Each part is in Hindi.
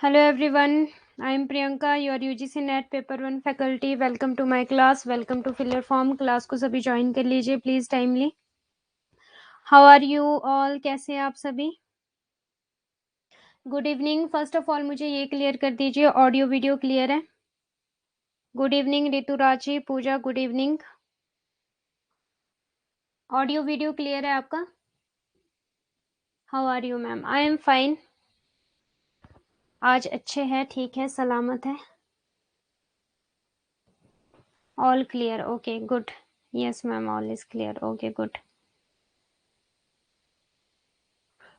Hello everyone, I am Priyanka, your UGC NET Paper 1 faculty. Welcome to my class. Welcome to fill your form. Class को सभी ज्वाइन कर लीजिए please timely. How are you all? कैसे हैं आप सभी? Good evening. First of all मुझे ये क्लियर कर दीजिए, ऑडियो वीडियो क्लियर है? Good evening Rituraji, Pooja, good evening. Audio video clear है आपका? How are you ma'am? I am fine. आज अच्छे हैं, ठीक है, सलामत है. All clear. Okay good. Yes ma'am, all is clear. Okay good.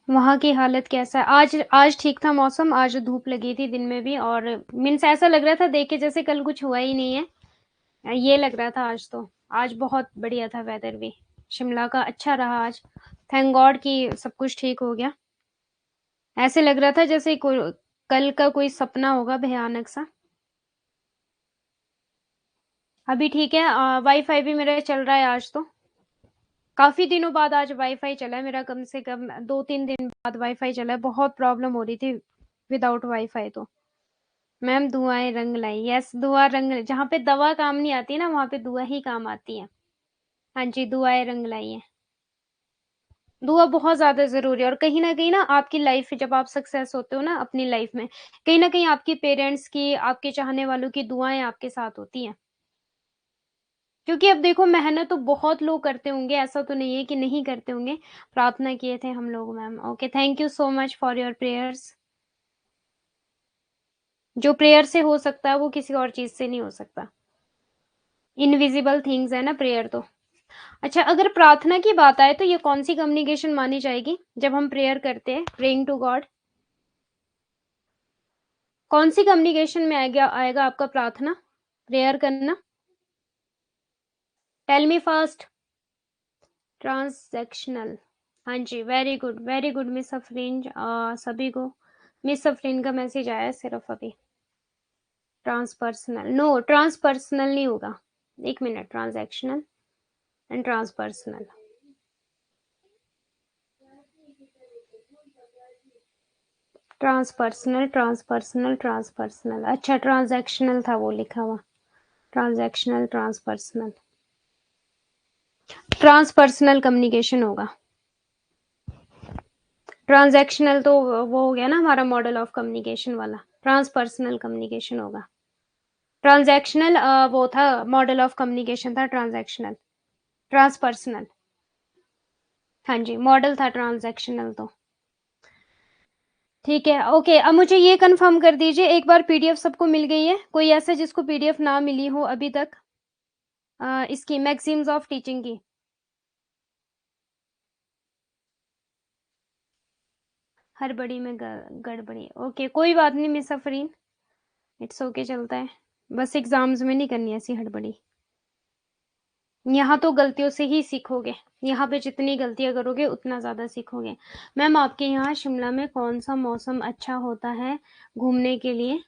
वहाँ की हालत कैसा है? आज ठीक था मौसम. आज धूप लगी थी दिन में भी, और मीन्स ऐसा लग रहा था देख के जैसे कल कुछ हुआ ही नहीं है, ये लग रहा था आज तो. आज बहुत बढ़िया था वेदर भी. शिमला का अच्छा रहा आज. थैंक गॉड कि सब कुछ ठीक हो गया. ऐसे लग रहा था जैसे कल का कोई सपना होगा भयानक सा. अभी ठीक है. वाईफाई भी मेरा चल रहा है आज तो. काफी दिनों बाद आज वाईफाई चला है मेरा, कम से कम 2-3 दिन बाद वाईफाई चला है. बहुत प्रॉब्लम हो रही थी विदाउट वाईफाई तो. मैम दुआएं रंग लाई. यस, दुआ रंग. जहाँ पे दवा काम नहीं आती ना, वहां पे दुआ ही काम आती है. हाँ जी, दुआएं रंग लाई है. दुआ बहुत ज्यादा जरूरी है. और कहीं ना आपकी लाइफ में जब आप सक्सेस होते हो ना अपनी लाइफ में, कहीं ना कहीं आपकी पेरेंट्स की, आपके चाहने वालों की दुआएं आपके साथ होती हैं. क्योंकि अब देखो, मेहनत तो बहुत लोग करते होंगे, ऐसा तो नहीं है कि नहीं करते होंगे. प्रार्थना किए थे हम लोग ma'am. Okay, thank you so much for your prayers. जो प्रेयर से हो सकता है वो किसी और चीज से नहीं हो सकता. इनविजिबल थिंग्स है ना प्रेयर तो. अच्छा, अगर प्रार्थना की बात आए तो ये कौन सी कम्युनिकेशन मानी जाएगी जब हम प्रेयर करते हैं, प्रेइंग टू गॉड? कौन सी कम्युनिकेशन में आएगा आएगा आपका प्रार्थना, प्रेयर करना? Tell me fast. ट्रांसैक्शनल. हाँ जी, वेरी गुड मिस अफरीन. सभी को मिस अफरीन का मैसेज आया है सिर्फ अभी. ट्रांसपर्सनल, नो ट्रांसपर्सनल नहीं होगा. एक मिनट. Transactional and transpersonal. Transpersonal transpersonal transpersonal. अच्छा, ट्रांजैक्शनल था वो लिखा हुआ. Transactional transpersonal. ट्रांसपर्सनल कम्युनिकेशन होगा. ट्रांजैक्शनल तो वो हो गया ना हमारा मॉडल ऑफ कम्युनिकेशन वाला. ट्रांसपर्सनल कम्युनिकेशन होगा. ट्रांजैक्शनल वो था, मॉडल ऑफ कम्युनिकेशन था ट्रांजैक्शनल. ट्रांसपर्सनल. हाँ जी, मॉडल था ट्रांजैक्शनल तो. ठीक है, ओके. अब मुझे ये कंफर्म कर दीजिए एक बार, पीडीएफ सबको मिल गई है? कोई ऐसा जिसको पीडीएफ ना मिली हो अभी तक? इसकी मैक्सिम्स ऑफ टीचिंग की. हड़बड़ी में गड़बड़ी. ओके, कोई बात नहीं मिस अफरीन. इट्स ओके, चलता है. बस एग्जाम्स में नहीं करनी ऐसी हड़बड़ी. यहाँ तो गलतियों से ही सीखोगे. यहाँ पे जितनी गलतियां करोगे उतना ज्यादा सीखोगे. मैम, आपके यहाँ शिमला में कौन सा मौसम अच्छा होता है घूमने के लिए?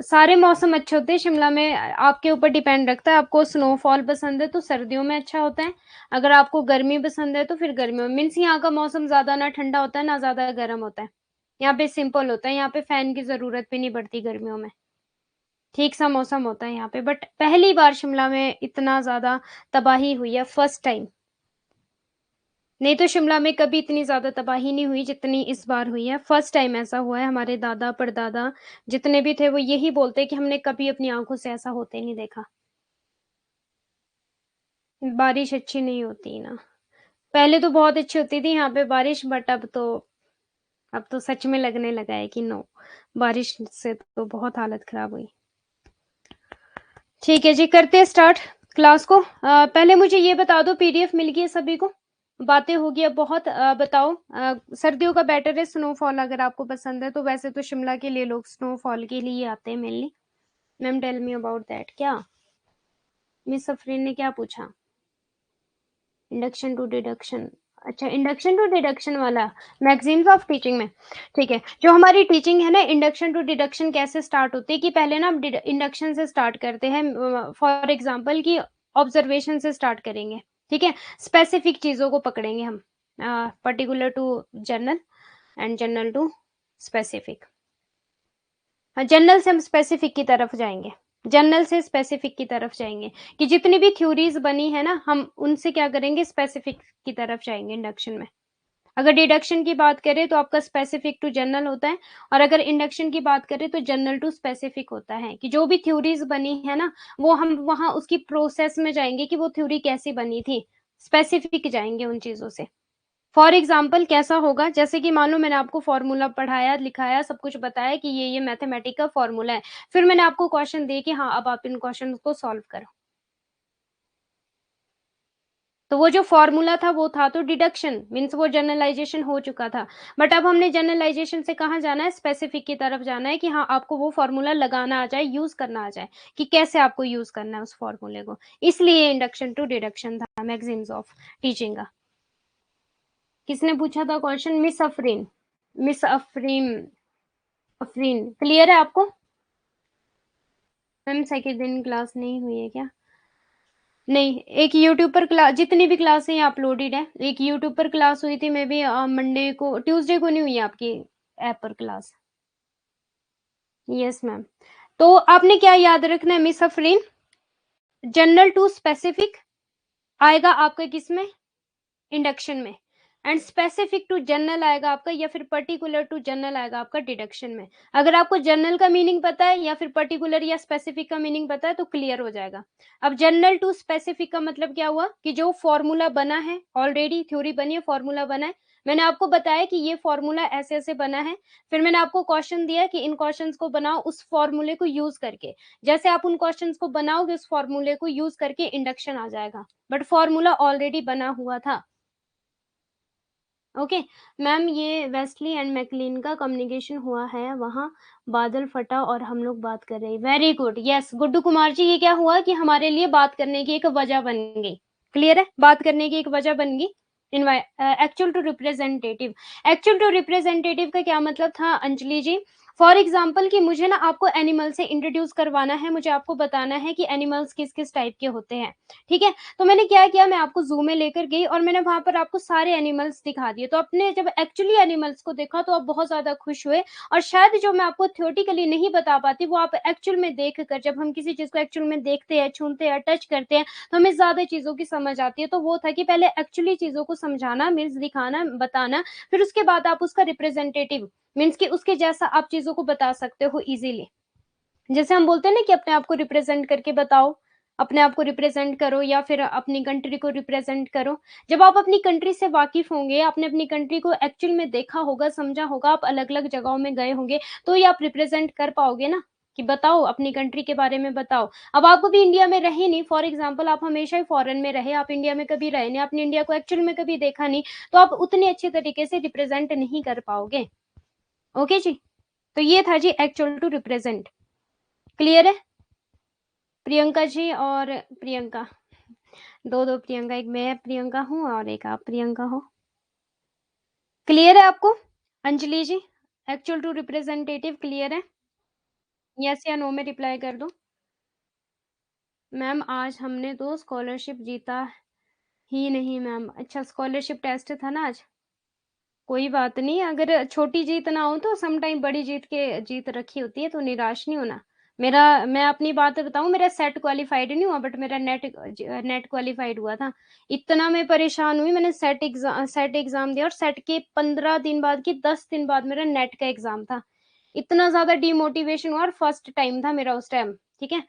सारे मौसम अच्छे होते हैं शिमला में. आपके ऊपर डिपेंड रखता है. आपको स्नोफॉल पसंद है तो सर्दियों में अच्छा होता है. अगर आपको गर्मी पसंद है तो फिर गर्मियों में. मीन्स यहाँ का मौसम ज्यादा ना ठंडा होता है ना ज्यादा गर्म होता है. यहाँ पे सिंपल होता है. यहाँ पे फैन की जरूरत भी नहीं पड़ती गर्मियों में. ठीक सा मौसम होता है यहाँ पे. बट पहली बार शिमला में इतना ज्यादा तबाही हुई है, फर्स्ट टाइम. नहीं तो शिमला में कभी इतनी ज्यादा तबाही नहीं हुई जितनी इस बार हुई है. फर्स्ट टाइम ऐसा हुआ है. हमारे दादा परदादा जितने भी थे वो यही बोलते कि हमने कभी अपनी आंखों से ऐसा होते नहीं देखा. बारिश अच्छी नहीं होती ना. पहले तो बहुत अच्छी होती थी यहाँ पे बारिश, बट अब तो सच में लगने लगा है कि नो, बारिश से तो बहुत हालत खराब हुई. ठीक है जी, करते हैं स्टार्ट क्लास को. पहले मुझे ये बता दो, पीडीएफ मिल गई है सभी को? बातें होगी अब बहुत. बताओ. सर्दियों का बेटर है स्नोफॉल, अगर आपको पसंद है तो. वैसे तो शिमला के लिए लोग स्नोफॉल के लिए आते हैं mainly. Ma'am tell me about that. क्या मिस अफरीन ने क्या पूछा? Induction to deduction. अच्छा, इंडक्शन टू डिडक्शन वाला मैगजीन्स ऑफ टीचिंग में. ठीक है, जो हमारी टीचिंग है ना, इंडक्शन टू डिडक्शन कैसे स्टार्ट होती है कि पहले ना हम इंडक्शन से स्टार्ट करते हैं. फॉर एग्जांपल की ऑब्जर्वेशन से स्टार्ट करेंगे. ठीक है, स्पेसिफिक चीजों को पकड़ेंगे हम. Particular to general and general to specific. हाँ, जनरल से हम स्पेसिफिक की तरफ जाएंगे, जनरल से स्पेसिफिक की तरफ जाएंगे कि जितनी भी थ्योरीज बनी है ना, हम उनसे क्या करेंगे, स्पेसिफिक की तरफ जाएंगे इंडक्शन में। अगर डिडक्शन की बात करें तो आपका स्पेसिफिक टू जनरल होता है, और अगर इंडक्शन की बात करें तो जनरल टू स्पेसिफिक होता है, कि जो भी थ्योरीज बनी है ना, वो हम वहां उसकी प्रोसेस में जाएंगे कि वो थ्योरी कैसी बनी थी, स्पेसिफिक जाएंगे उन चीजों से। फॉर एग्जाम्पल कैसा होगा, जैसे कि मान लो मैंने आपको फॉर्मूला पढ़ाया, लिखाया, सब कुछ बताया कि ये मैथमेटिक का फॉर्मूला है, फिर मैंने आपको क्वेश्चन दिए कि हाँ अब आप इन क्वेश्चन को सॉल्व करो, तो वो जो फॉर्मूला था वो था तो डिडक्शन, मीन्स वो जनरलाइजेशन हो चुका था। बट अब हमने जनरलाइजेशन से कहाँ जाना है, स्पेसिफिक की तरफ जाना है, कि हाँ आपको वो फॉर्मूला लगाना आ जाए, यूज करना आ जाए, कि कैसे आपको यूज करना है उस फॉर्मूले को। इसलिए इंडक्शन टू डिडक्शन था मैगजीन्स ऑफ टीचिंग का। किसने पूछा था question, miss Afreen, miss Afreen, Afreen clear है आपको? मैम सेकेंड दिन क्लास नहीं हुई है क्या? नहीं, एक यूट्यूब पर क्लास, जितनी भी क्लासें अपलोडेड है, एक यूट्यूब पर क्लास हुई थी मे बी मंडे को, ट्यूसडे को नहीं हुई है आपकी ऐप पर क्लास। Yes ma'am. तो आपने क्या याद रखना है miss Afreen, general to specific आएगा आपका किसमें, इंडक्शन में, एंड स्पेसिफिक टू जनरल आएगा आपका, या फिर पर्टिकुलर टू जनरल आएगा आपका डिडक्शन में। अगर आपको जनरल का मीनिंग पता है या फिर पर्टिकुलर या स्पेसिफिक का मीनिंग पता है तो क्लियर हो जाएगा। अब जनरल टू स्पेसिफिक का मतलब क्या हुआ, कि जो फॉर्मूला बना है, ऑलरेडी थ्योरी बनी है, फॉर्मूला बना है, मैंने आपको बताया कि ये फॉर्मूला ऐसे ऐसे बना है, फिर मैंने आपको क्वेश्चन दिया कि इन क्वेश्चंस को बनाओ उस फॉर्मूले को यूज करके। जैसे आप उन क्वेश्चंस को बनाओगे उस फॉर्मूले को यूज करके, इंडक्शन आ जाएगा, बट फॉर्मूला ऑलरेडी बना हुआ था। ओके मैम, ये वेस्टली एंड मैकलीन का कम्युनिकेशन हुआ है वहां, बादल फटा और हम लोग बात कर रहे हैं। Very good, yes Guddu Kumar ji, ये क्या हुआ कि हमारे लिए बात करने की एक वजह बन गई। क्लियर है, बात करने की एक वजह बन गई। Actual to representative, actual to representative का क्या मतलब था अंजलि जी? फॉर एग्जाम्पल कि मुझे ना आपको एनिमल से इंट्रोड्यूस करवाना है, मुझे आपको बताना है कि एनिमल्स किस किस टाइप के होते हैं, ठीक है? तो मैंने क्या किया, मैं आपको जू में लेकर गई और मैंने वहां पर आपको सारे एनिमल्स दिखा दिए। तो आपने जब एक्चुअली एनिमल्स को देखा तो आप बहुत ज्यादा खुश हुए, और शायद जो मैं आपको थियोटिकली नहीं बता पाती वो आप एक्चुअल में देख कर, जब हम किसी चीज को एक्चुअल में देखते हैं, छूते हैं, टच करते हैं, तो हमें ज्यादा चीजों की समझ आती है। तो वो था कि पहले एक्चुअली चीजों को समझाना, मीन्स दिखाना, बताना, फिर उसके बाद आप उसका रिप्रेजेंटेटिव, मीन्स कि उसके जैसा आप चीजों को बता सकते हो इजीली। जैसे हम बोलते हैं ना कि अपने आप को रिप्रेजेंट करके बताओ, अपने आप को रिप्रेजेंट करो, या फिर अपनी कंट्री को रिप्रेजेंट करो। जब आप अपनी कंट्री से वाकिफ होंगे, आपने अपनी कंट्री को एक्चुअल में देखा होगा, समझा होगा, आप अलग अलग जगहों में गए होंगे, तो ये आप रिप्रेजेंट कर पाओगे ना, कि बताओ अपनी कंट्री के बारे में बताओ। अब आप भी इंडिया में रहे नहीं, फॉर एग्जाम्पल आप हमेशा ही फॉरेन में रहे, आप इंडिया में कभी रहे नहीं, आपने इंडिया को एक्चुअल में कभी देखा नहीं, तो आप उतने अच्छे तरीके से रिप्रेजेंट नहीं कर पाओगे। ओके जी, तो ये था जी एक्चुअल टू रिप्रेजेंट। क्लियर है? प्रियंका जी और प्रियंका, दो दो प्रियंका, एक मैं प्रियंका हूँ और एक आप प्रियंका हो। क्लियर है आपको? अंजलि जी, एक्चुअल टू रिप्रेजेंटेटिव क्लियर है? यस या नो में रिप्लाई कर दो। मैम आज हमने तो स्कॉलरशिप जीता ही नहीं मैम। अच्छा, स्कॉलरशिप टेस्ट था ना आज? कोई बात नहीं, अगर छोटी जीत ना हो तो सम टाइम बड़ी जीत रखी होती है, तो निराश नहीं होना। मेरा, मैं अपनी बात बताऊं, मेरा सेट क्वालिफाइड नहीं हुआ, बट मेरा नेट क्वालिफाइड हुआ था। इतना मैं परेशान हुई, मैंने सेट एग्जाम दिया, और सेट के 15 दिन बाद की 10 दिन बाद मेरा नेट का एग्जाम था। इतना ज्यादा डिमोटिवेशन हुआ, और फर्स्ट टाइम था मेरा उस टाइम, ठीक है?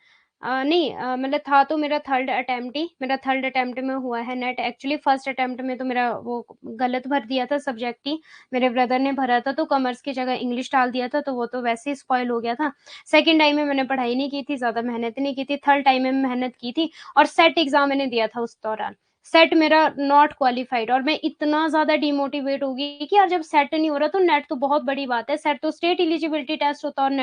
नहीं, मतलब था तो मेरा थर्ड अटेम्प्ट ही, मेरा थर्ड अटेम्प्ट में हुआ है नेट। एक्चुअली फर्स्ट अटेम्प्ट में तो मेरा वो गलत भर दिया था सब्जेक्ट ही, मेरे ब्रदर ने भरा था, तो कॉमर्स की जगह इंग्लिश डाल दिया था, तो वो तो वैसे ही स्पॉइल हो गया था। सेकंड टाइम में मैंने पढ़ाई नहीं की थी, ज्यादा मेहनत नहीं की थी, थर्ड टाइम में मेहनत की थी, और सेट एग्जाम मैंने दिया था उस दौरान। सेट मेरा नॉट क्वालिफाइड, और मैं इतना ज्यादा डिमोटिवेट हो गई कि यार जब सेट नहीं हो रहा तो नेट तो बहुत बड़ी बात है। सेट तो स्टेट एलिजिबिलिटी टेस्ट होता है, और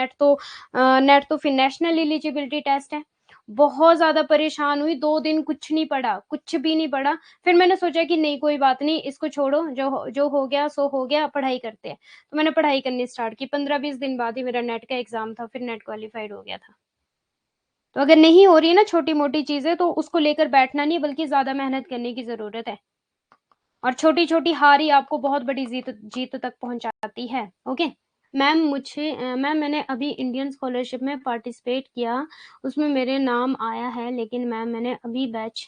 नेट तो फिर नेशनल एलिजिबिलिटी टेस्ट है। बहुत ज्यादा परेशान हुई, 2 दिन कुछ नहीं पढ़ा, कुछ भी नहीं पढ़ा। फिर मैंने सोचा कि नहीं कोई बात नहीं, इसको छोड़ो, जो हो गया सो हो गया, पढ़ाई करते हैं। तो मैंने पढ़ाई करनी स्टार्ट की, 15-20 दिन बाद ही मेरा नेट का एग्जाम था, फिर नेट क्वालिफाइड हो गया था। तो अगर नहीं हो रही है ना छोटी मोटी चीजें, तो उसको लेकर बैठना नहीं, बल्कि ज्यादा मेहनत करने की जरूरत है। और छोटी छोटी हार ही आपको बहुत बड़ी जीत जीत तक पहुंचाती है। ओके, मैम मैम मैंने अभी इंडियन स्कॉलरशिप में पार्टिसिपेट किया, उसमें मेरे नाम आया है, लेकिन मैम मैंने अभी बैच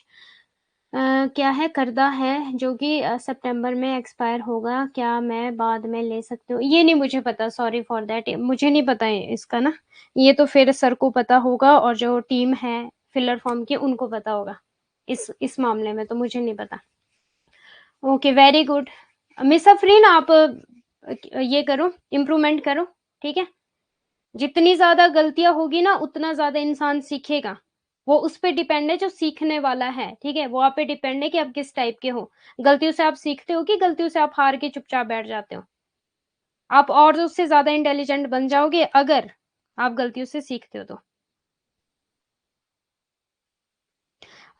क्या है करदा है, जो कि सितंबर में एक्सपायर होगा, क्या मैं बाद में ले सकती हूँ? ये नहीं मुझे पता, सॉरी फॉर दैट, मुझे नहीं पता है इसका ना, ये तो फिर सर को पता होगा और जो टीम है फिलर फॉर्म की उनको पता होगा, इस मामले में तो मुझे नहीं पता। Okay, very good. Miss Afreen, आप ये करो, इम्प्रूवमेंट करो, ठीक है? जितनी ज़्यादा गलतियाँ होगी ना, उतना ज़्यादा इंसान सीखेगा। वो उस पे डिपेंड है जो सीखने वाला है, ठीक है? वो आप पे डिपेंड है कि आप किस टाइप के हो। गलतियों से आप सीखते हो कि गलतियों से आप हार के चुपचाप बैठ जाते हो? आप और उससे ज़्यादा इंटेलिजेंट बन जाओगे अगर आप गलतियों से सीखते हो तो।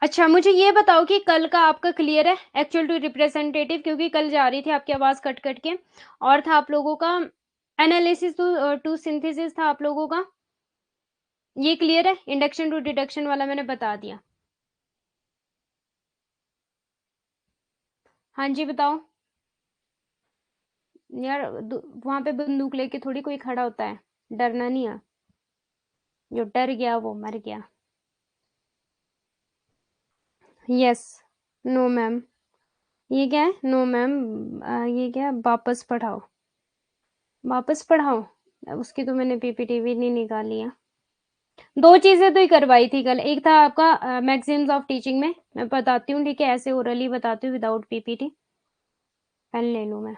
अच्छा, मुझे ये बताओ कि कल का आपका क्लियर है एक्चुअल टू रिप्रेजेंटेटिव? क्योंकि कल जा रही थी आपकी आवाज़ कट-कट के, और था आप लोगों का एनालिसिस टू सिंथेसिस था आप लोगों का। ये क्लियर है? इंडक्शन टू डिडक्शन वाला मैंने बता दिया। हाँ जी, बताओ। यार वहां पे बंदूक लेके थोड़ी कोई खड़ा होता है, डरना नहीं है। जो डर गया वो मर गया। यस। No ma'am. ये क्या है? No ma'am. ये क्या है? वापस पढ़ाओ। वापस पढ़ाओ। उसकी तो मैंने पीपीटी भी नहीं निकाली है। दो चीजें तो ही करवाई थी कल। एक था आपका मैक्सिम्स ऑफ टीचिंग में, मैं बताती हूँ, ठीक है? ऐसे ओरली बताती हूँ विदाउट पीपीटी। पेन ले लूँ मैं।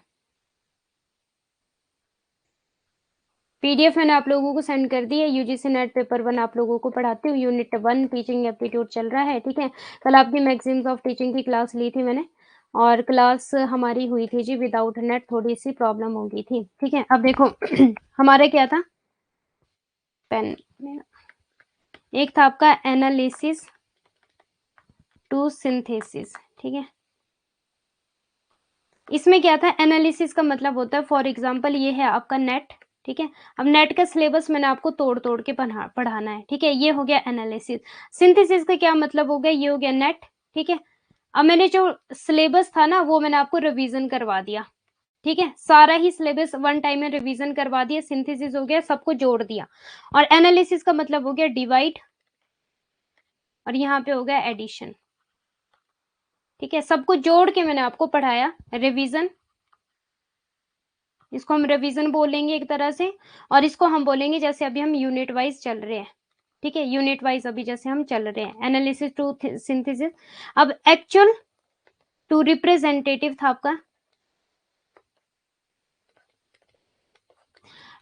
पीडीएफ मैंने आप लोगों को सेंड कर दी है। यूजीसी नेट पेपर 1 आप लोगों को पढ़ाती हूँ। यूनिट 1 टीचिंग एप्टीट्यूड चल रहा है, ठीक है? कल आपकी मैगजीन्स ऑफ टीचिंग की क्लास ली थी मैंने, और क्लास हमारी हुई थी जी विदाउट नेट, थोड़ी सी प्रॉब्लम हो गई थी, ठीक है? अब देखो हमारा क्या था, पेन, एक था आपका एनालिसिस टू सिंथेसिस, ठीक है? इसमें क्या था, एनालिसिस का मतलब होता है, फॉर एग्जाम्पल ये है आपका नेट, ठीक है? अब नेट का सिलेबस मैंने आपको तोड़ तोड़ के पढ़ाना है, ठीक है? ये हो गया एनालिसिस। सिंथेसिस का क्या मतलब हो गया, ये हो गया नेट, ठीक है? अब मैंने जो सिलेबस था ना, वो मैंने आपको रिवीजन करवा दिया, ठीक है? सारा ही सिलेबस वन टाइम में रिवीजन करवा दिया। सिंथेसिस हो गया सबको जोड़ दिया, और एनालिसिस का मतलब हो गया डिवाइड, और यहाँ पे हो गया एडिशन, ठीक है? सबको जोड़ के मैंने आपको पढ़ाया, रिवीजन। इसको हम रिवीजन बोलेंगे एक तरह से, और इसको हम बोलेंगे जैसे अभी हम यूनिट वाइज चल रहे हैं, ठीक है? यूनिट वाइज अभी जैसे हम चल रहे हैं, एनालिसिस टू सिंथेसिस। अब एक्चुअल टू रिप्रेजेंटेटिव था आपका।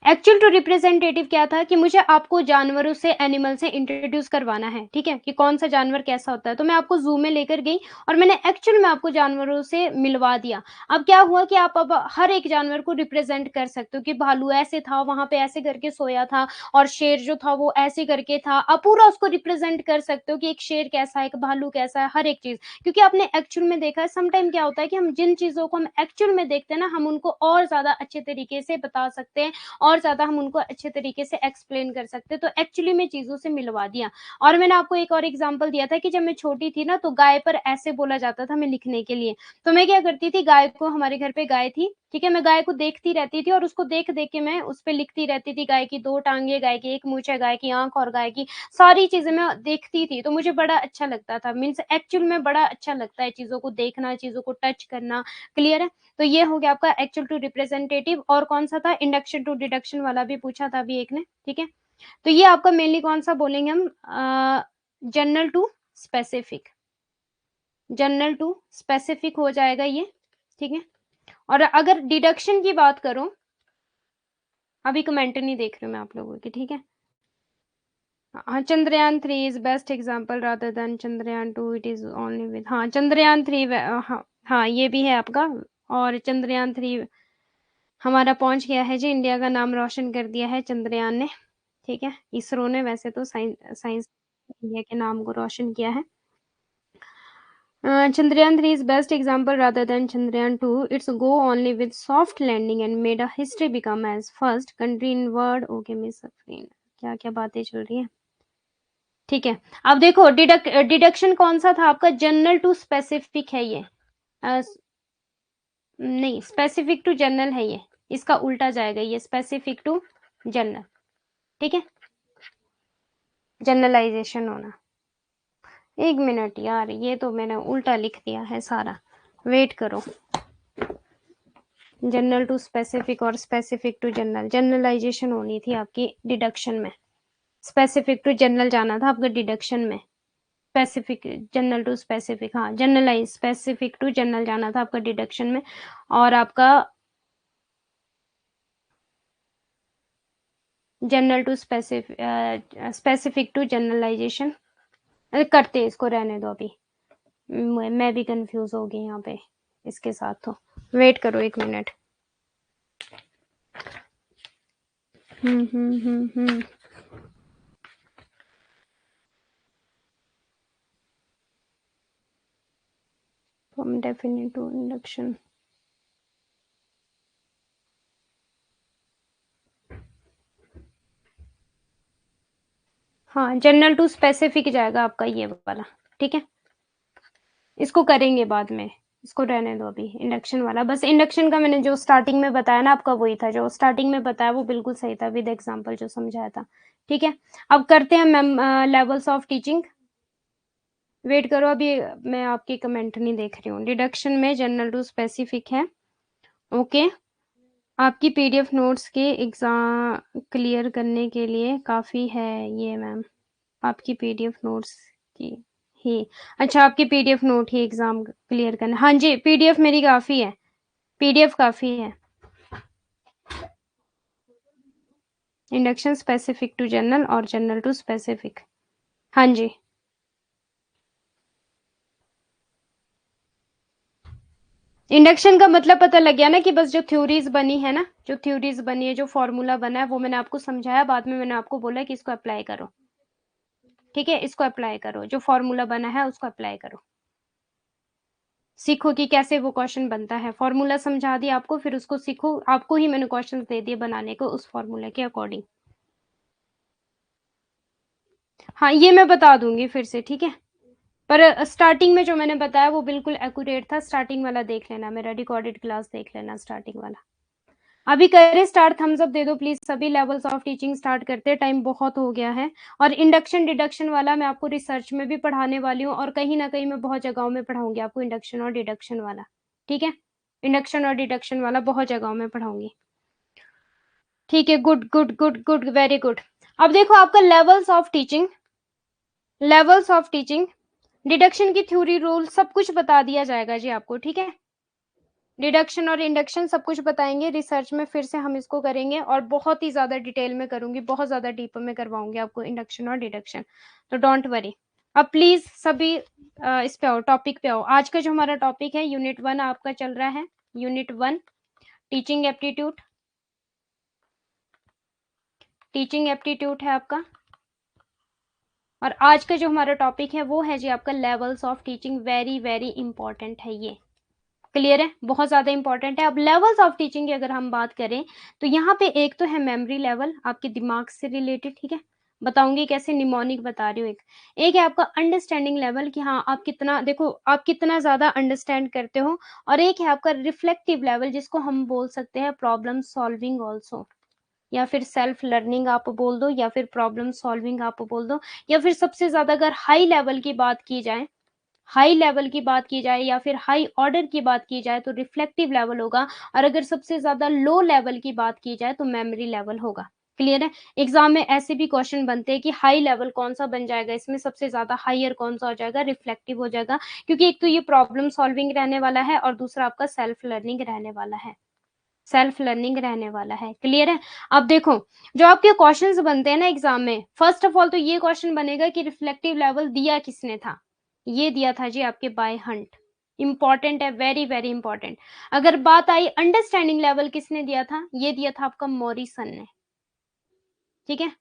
एक्चुअल टू रिप्रेजेंटेटिव क्या था कि मुझे आपको जानवरों से, एनिमल से इंट्रोड्यूस करवाना है, ठीक है? कि कौन सा जानवर कैसा होता है। तो मैं आपको जू में लेकर गई और मैंने एक्चुअल में आपको जानवरों से मिलवा दिया। अब क्या हुआ कि आप अब हर एक जानवर को रिप्रेजेंट कर सकते हो कि भालू ऐसे था, वहां पे ऐसे करके सोया था, और शेर जो था वो ऐसे करके था। आप पूरा उसको रिप्रेजेंट कर सकते हो कि एक शेर कैसा है, एक भालू कैसा है, हर एक चीज, क्योंकि आपने एक्चुअल में देखा है। समटाइम क्या होता है कि हम जिन चीजों को हम एक्चुअल में देखते हैं ना, हम उनको और ज्यादा अच्छे तरीके से बता सकते हैं, और ज्यादा हम उनको अच्छे तरीके से एक्सप्लेन कर सकते हैं। तो एक्चुअली में चीजों से मिलवा दिया। और मैंने आपको एक और एग्जांपल दिया था कि जब मैं छोटी थी ना, तो गाय पर ऐसे बोला जाता था हमें लिखने के लिए। तो मैं क्या करती थी, गाय को, हमारे घर पे गाय थी, ठीक है? मैं गाय को देखती रहती थी और उसको देख देख के मैं उस पे लिखती रहती थी। गाय की 2 टांगे, गाय की 1 मूंछ है, गाय की आंख, और गाय की सारी चीजें मैं देखती थी। तो मुझे बड़ा अच्छा लगता था, मीन्स एक्चुअल में बड़ा अच्छा लगता है चीजों को देखना, चीजों को टच करना। क्लियर है? तो ये हो गया आपका एक्चुअल टू रिप्रेजेंटेटिव। और कौन सा था, इंडक्शन टू डिडक्शन वाला भी पूछा था अभी एक ने, ठीक है? तो ये आपका मेनली कौन सा बोलेंगे हम, general to specific, general to specific हो जाएगा ये, ठीक है? और अगर डिडक्शन की बात करूं, अभी कमेंट नहीं देख रही हूँ मैं आप लोगों की, ठीक है? हाँ, Chandrayaan 3 is best example rather than Chandrayaan 2, it is only with, हाँ चंद्रयान 3, हाँ हाँ ये भी है आपका। और चंद्रयान 3 हमारा पहुंच गया है जी, इंडिया का नाम रोशन कर दिया है चंद्रयान ने, ठीक है? इसरो ने, वैसे तो साइंस इंडिया के नाम को रोशन किया है। Chandrayaan 3 is best example rather than Chandrayaan 2. It's go only with soft landing and made a history become as first country in world. Okay, miss Afreen, क्या क्या बातें चल रही हैं, ठीक है? अब देखो, डिडक्शन कौन सा था आपका, जनरल टू स्पेसिफिक है ये। नहीं, स्पेसिफिक टू जनरल है ये। इसका उल्टा जाएगा ये, स्पेसिफिक टू जनरल, ठीक है, जनरलाइजेशन होना। एक मिनट यार, ये तो मैंने उल्टा लिख दिया है सारा, वेट करो। जनरल टू स्पेसिफिक और स्पेसिफिक टू जनरल, जनरलाइजेशन होनी थी आपकी डिडक्शन में, स्पेसिफिक टू जनरल जाना था आपका डिडक्शन में, स्पेसिफिक जनरल टू स्पेसिफिक, हाँ जनरलाइज स्पेसिफिक टू जनरल जाना था आपका डिडक्शन में, और आपका general to specific, specific to generalisation. करते इसको, रहने दो अभी, मैं भी कंफ्यूज हो गई यहाँ पे इसके साथ, तो वेट करो एक minute. From definite to induction, हाँ जनरल टू स्पेसिफिक जाएगा आपका ये वाला, ठीक है, इसको करेंगे बाद में, इसको रहने दो अभी, इंडक्शन वाला बस। इंडक्शन का मैंने जो स्टार्टिंग में बताया ना आपका, वही था जो स्टार्टिंग में बताया, वो बिल्कुल सही था विद एग्जांपल जो समझाया था, ठीक है। अब करते हैं ma'am levels of teaching. Wait करो अभी, मैं आपकी कमेंट नहीं देख रही हूँ। डिडक्शन में जनरल टू स्पेसिफिक है, ओके। आपकी पीडीएफ नोट्स के एग्जाम क्लियर करने के लिए काफ़ी है ये मैम, आपकी पीडीएफ नोट्स की ही, अच्छा आपकी पीडीएफ नोट ही एग्जाम क्लियर करना, हाँ जी पीडीएफ मेरी काफ़ी है, पीडीएफ काफ़ी है। इंडक्शन स्पेसिफिक टू जनरल और जनरल टू स्पेसिफिक, हाँ जी। इंडक्शन का मतलब पता लग गया ना, कि बस जो थ्योरीज बनी है ना, जो थ्योरीज बनी है, जो फॉर्मूला बना है, वो मैंने आपको समझाया, बाद में मैंने आपको बोला कि इसको अप्लाई करो, ठीक है, इसको अप्लाई करो, जो फॉर्मूला बना है उसको अप्लाई करो, सीखो कि कैसे वो क्वेश्चन बनता है। फॉर्मूला समझा दिया आपको, फिर उसको सीखो, आपको ही मैंने क्वेश्चन दे दिए बनाने को उस फॉर्मूले के अकॉर्डिंग। हाँ ये मैं बता दूंगी फिर से, ठीक है, पर स्टार्टिंग में जो मैंने बताया वो बिल्कुल एक्यूरेट था, स्टार्टिंग वाला देख लेना, मेरा रिकॉर्डेड क्लास देख लेना स्टार्टिंग वाला। अभी करें स्टार्ट, थम्स अप दे दो प्लीज सभी, लेवल्स ऑफ टीचिंग स्टार्ट करते हैं, टाइम बहुत हो गया है। और इंडक्शन डिडक्शन वाला मैं आपको रिसर्च में भी पढ़ाने वाली हूँ, और कहीं ना कहीं मैं बहुत जगहों में पढ़ाऊंगी आपको इंडक्शन और डिडक्शन वाला, ठीक है, इंडक्शन और डिडक्शन वाला बहुत जगहों में पढ़ाऊंगी, ठीक है। Good good good good, very good. अब देखो आपका levels of teaching, levels of teaching, deduction की थ्योरी रूल सब कुछ बता दिया जाएगा जी आपको, ठीक है, डिडक्शन और इंडक्शन सब कुछ बताएंगे, रिसर्च में फिर से हम इसको करेंगे, और बहुत ही ज्यादा डिटेल में करूंगी, बहुत ज्यादा डीप में करवाऊंगी आपको इंडक्शन और डिडक्शन, तो डोंट वरी। अब प्लीज सभी इस पे आओ, टॉपिक पे आओ। आज का जो हमारा टॉपिक है यूनिट 1 आपका चल रहा है, unit 1 teaching aptitude, teaching aptitude है आपका। और आज का जो हमारा टॉपिक है वो है जी आपका levels of teaching, very very important है ये, क्लियर है, बहुत ज्यादा इंपॉर्टेंट है। अब लेवल्स ऑफ टीचिंग की अगर हम बात करें, तो यहाँ पे एक तो है मेमोरी लेवल, आपके दिमाग से रिलेटेड, ठीक है, बताऊंगी कैसे, निमोनिक बता रही हूँ। एक है आपका अंडरस्टैंडिंग लेवल, कि हाँ आप कितना, देखो आप कितना ज्यादा अंडरस्टैंड करते हो। और एक है आपका रिफ्लेक्टिव लेवल, जिसको हम बोल सकते हैं प्रॉब्लम सॉल्विंग ऑल्सो, या फिर सेल्फ लर्निंग आप बोल दो, या फिर प्रॉब्लम सॉल्विंग आप बोल दो, या फिर सबसे ज्यादा अगर हाई लेवल की बात की जाए, हाई लेवल की बात की जाए, या फिर हाई ऑर्डर की बात की जाए, तो रिफ्लेक्टिव लेवल होगा। और अगर सबसे ज्यादा लो लेवल की बात की जाए तो मेमोरी लेवल होगा, क्लियर है। एग्जाम में ऐसे भी क्वेश्चन बनते हैं कि हाई लेवल कौन सा बन जाएगा, इसमें सबसे ज्यादा हाइयर कौन सा हो जाएगा, रिफ्लेक्टिव हो जाएगा, क्योंकि एक तो ये प्रॉब्लम सॉल्विंग रहने वाला है, और दूसरा आपका सेल्फ लर्निंग रहने वाला है, सेल्फ लर्निंग रहने वाला है, क्लियर है। अब देखो जो आपके क्वेश्चंस बनते हैं ना एग्जाम में, फर्स्ट ऑफ ऑल तो ये क्वेश्चन बनेगा कि रिफ्लेक्टिव लेवल दिया किसने था, ये दिया था जी आपके बाय हंट, इंपॉर्टेंट है, वेरी वेरी इंपॉर्टेंट। अगर बात आई अंडरस्टैंडिंग लेवल किसने दिया था, ये दिया था आपका मॉरिसन ने, ठीक है,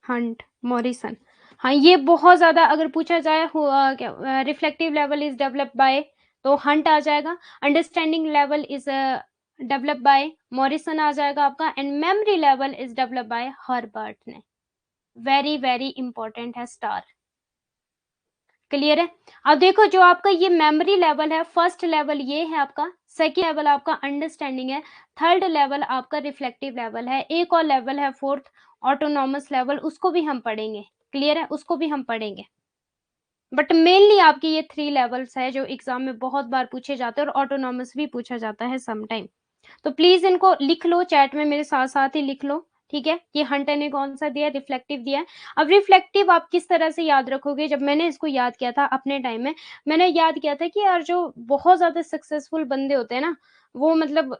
हंट मॉरिसन, हाँ ये बहुत ज्यादा अगर पूछा जाए reflective level is developed by, तो हंट आ जाएगा। Understanding level is developed by Morrison आ जाएगा आपका, and memory level is developed by Herbert ने, वेरी वेरी इंपॉर्टेंट है स्टार, क्लियर है। अब देखो जो आपका ये मेमोरी लेवल है, फर्स्ट लेवल ये है आपका, सेकेंड लेवल आपका अंडरस्टैंडिंग है, थर्ड लेवल आपका रिफ्लेक्टिव लेवल है, एक और लेवल है फोर्थ ऑटोनॉमस लेवल, उसको भी हम पढ़ेंगे। क्लियर है, उसको भी हम पढ़ेंगे। बट मेनली आपकी ये 3 लेवल्स है जो एग्जाम में बहुत बार पूछे जाते हैं और ऑटोनॉमस भी पूछा जाता है सम टाइम। तो प्लीज इनको लिख लो, चैट में मेरे साथ साथ ही लिख लो, ठीक है। ये हंटर ने कौन सा दिया, रिफ्लेक्टिव दिया है। अब रिफ्लेक्टिव आप किस तरह से याद रखोगे, जब मैंने इसको याद किया था अपने टाइम में, मैंने याद किया था कि यार जो बहुत ज्यादा सक्सेसफुल बंदे होते हैं ना, वो मतलब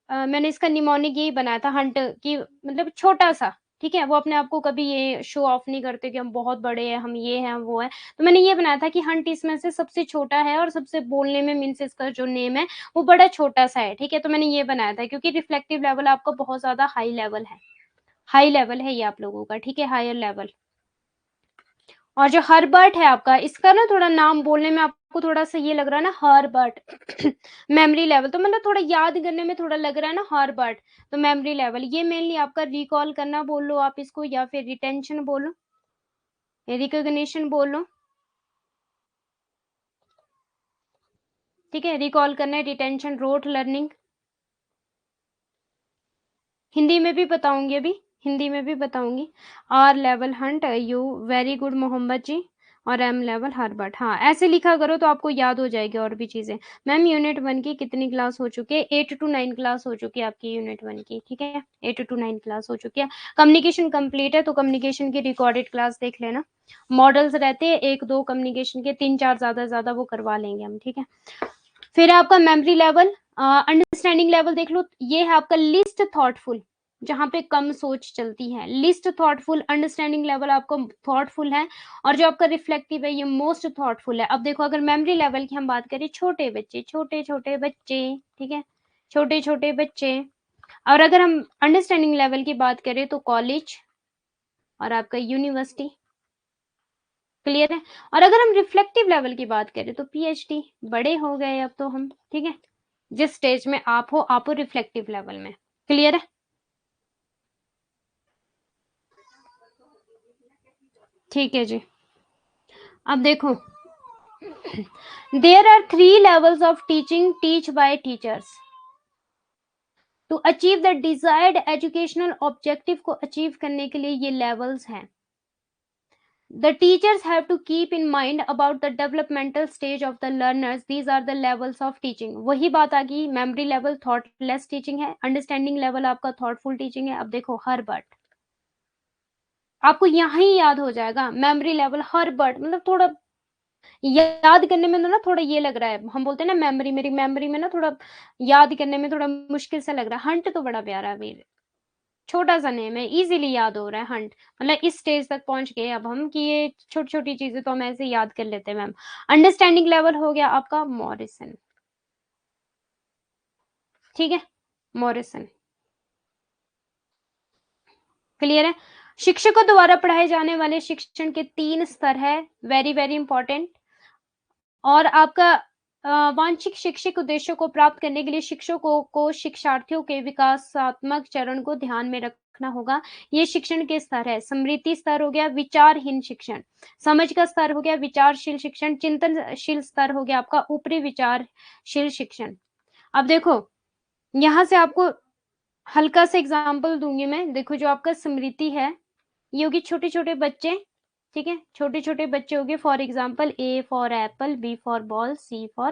मैंने इसका निमोनिक यही बनाया था हंट की, मतलब छोटा सा, ठीक है। वो अपने आप को कभी ये शो ऑफ नहीं करते कि हम बहुत बड़े हैं, हम ये हैं, हम वो है। तो मैंने ये बनाया था कि हंट इसमें से सबसे छोटा है और सबसे बोलने में मीन्स इसका जो नेम है वो बड़ा छोटा सा है, ठीक है। तो मैंने ये बनाया था क्योंकि रिफ्लेक्टिव लेवल आपका बहुत ज्यादा हाई लेवल है, हाई लेवल है ये आप लोगों का, ठीक है, हायर लेवल। और जो हर्बर्ट है आपका, इसका ना थोड़ा नाम बोलने में आपको थोड़ा सा ये लग रहा है ना, हर्बर्ट मेमोरी लेवल, तो मतलब थोड़ा याद करने में थोड़ा लग रहा है ना हर्बर्ट, तो मेमोरी लेवल ये मेनली आपका रिकॉल करना बोल लो आप इसको, या फिर रिटेंशन बोलो, रिकॉग्निशन बोलो, ठीक है। रिकॉल करना है, रिटेंशन, रोट लर्निंग, हिंदी में भी बताऊंगी अभी, हिंदी में भी बताऊंगी। R level Hunt, you very good Mohammad ji, और एम लेवल हर्बर्ट। हाँ ऐसे लिखा करो तो आपको याद हो जाएगी और भी चीजें। मैम यूनिट 1 की कितनी क्लास हो चुकी है, 8 to 9 क्लास हो चुकी है आपकी यूनिट 1 की, ठीक है, 8 to 9 क्लास हो चुकी है। कम्युनिकेशन कंप्लीट है तो कम्युनिकेशन की रिकॉर्डेड क्लास देख लेना। मॉडल्स रहते हैं 1-2 कम्युनिकेशन के, 3-4 ज्यादा वो करवा लेंगे हम, ठीक है। फिर आपका मेमोरी लेवल, अंडरस्टैंडिंग लेवल देख लो, ये है आपका लिस्ट थॉटफुल, जहां पे कम सोच चलती है, लिस्ट थॉटफुल। अंडरस्टैंडिंग लेवल आपका थॉटफुल है, और जो आपका रिफ्लेक्टिव है ये मोस्ट थॉटफुल है। अब देखो अगर मेमोरी लेवल की हम बात करें, छोटे बच्चे, छोटे छोटे बच्चे, ठीक है, छोटे छोटे बच्चे। और अगर हम अंडरस्टैंडिंग लेवल की बात करें तो कॉलेज और आपका यूनिवर्सिटी। क्लियर है। और अगर हम रिफ्लेक्टिव लेवल की बात करें तो पीएचडी, बड़े हो गए अब तो हम, ठीक है। जिस स्टेज में आप हो रिफ्लेक्टिव लेवल में। क्लियर है। ठीक है जी। अब देखो there are 3 levels of teaching teach by teachers to achieve the desired educational objective को अचीव करने के लिए ये लेवल्स हैं। The teachers have to keep in mind about the developmental stage of the learners. These are the levels of teaching. वही बात आ गई, memory level thoughtless teaching है, understanding level आपका thoughtful teaching है। अब देखो हर्बर्ट, आपको यहाँ ही याद हो जाएगा, memory level हर्बर्ट, मतलब थोड़ा याद करने में ना थोड़ा ये लग रहा है, हम बोलते हैं ना मेमोरी, मेरी मेमोरी में ना थोड़ा याद करने में थोड़ा मुश्किल सा लग रहा है। हंट तो बड़ा प्यारा वीर, छोटा सा नेम है, इजीली याद हो रहा है हंट, मतलब इस स्टेज तक पहुंच गए अब हम कि ये छोटी छोटी चीजें तो हम ऐसे याद कर लेते हैं मैम। अंडरस्टैंडिंग लेवल हो गया आपका मॉरिसन, ठीक है, मॉरिसन। क्लियर है। शिक्षकों द्वारा पढ़ाए जाने वाले शिक्षण के 3 स्तर है, वेरी वेरी इंपॉर्टेंट। और आपका वांछित शैक्षिक उद्देश्यों को प्राप्त करने के लिए शिक्षकों को शिक्षार्थियों के विकासात्मक चरण को ध्यान में रखना होगा। ये शिक्षण के स्तर है। स्मृति स्तर हो गया विचारहीन शिक्षण, समझ का स्तर हो गया विचारशील शिक्षण, चिंतनशील स्तर हो गया आपका ऊपरी विचारशील शिक्षण। अब देखो यहाँ से आपको हल्का सा एग्जाम्पल दूंगी मैं। देखो जो आपका स्मृति है ये होगी छोटे छोटे बच्चे, ठीक है, छोटे छोटे बच्चे हो गए। For example A for apple, B for ball, C for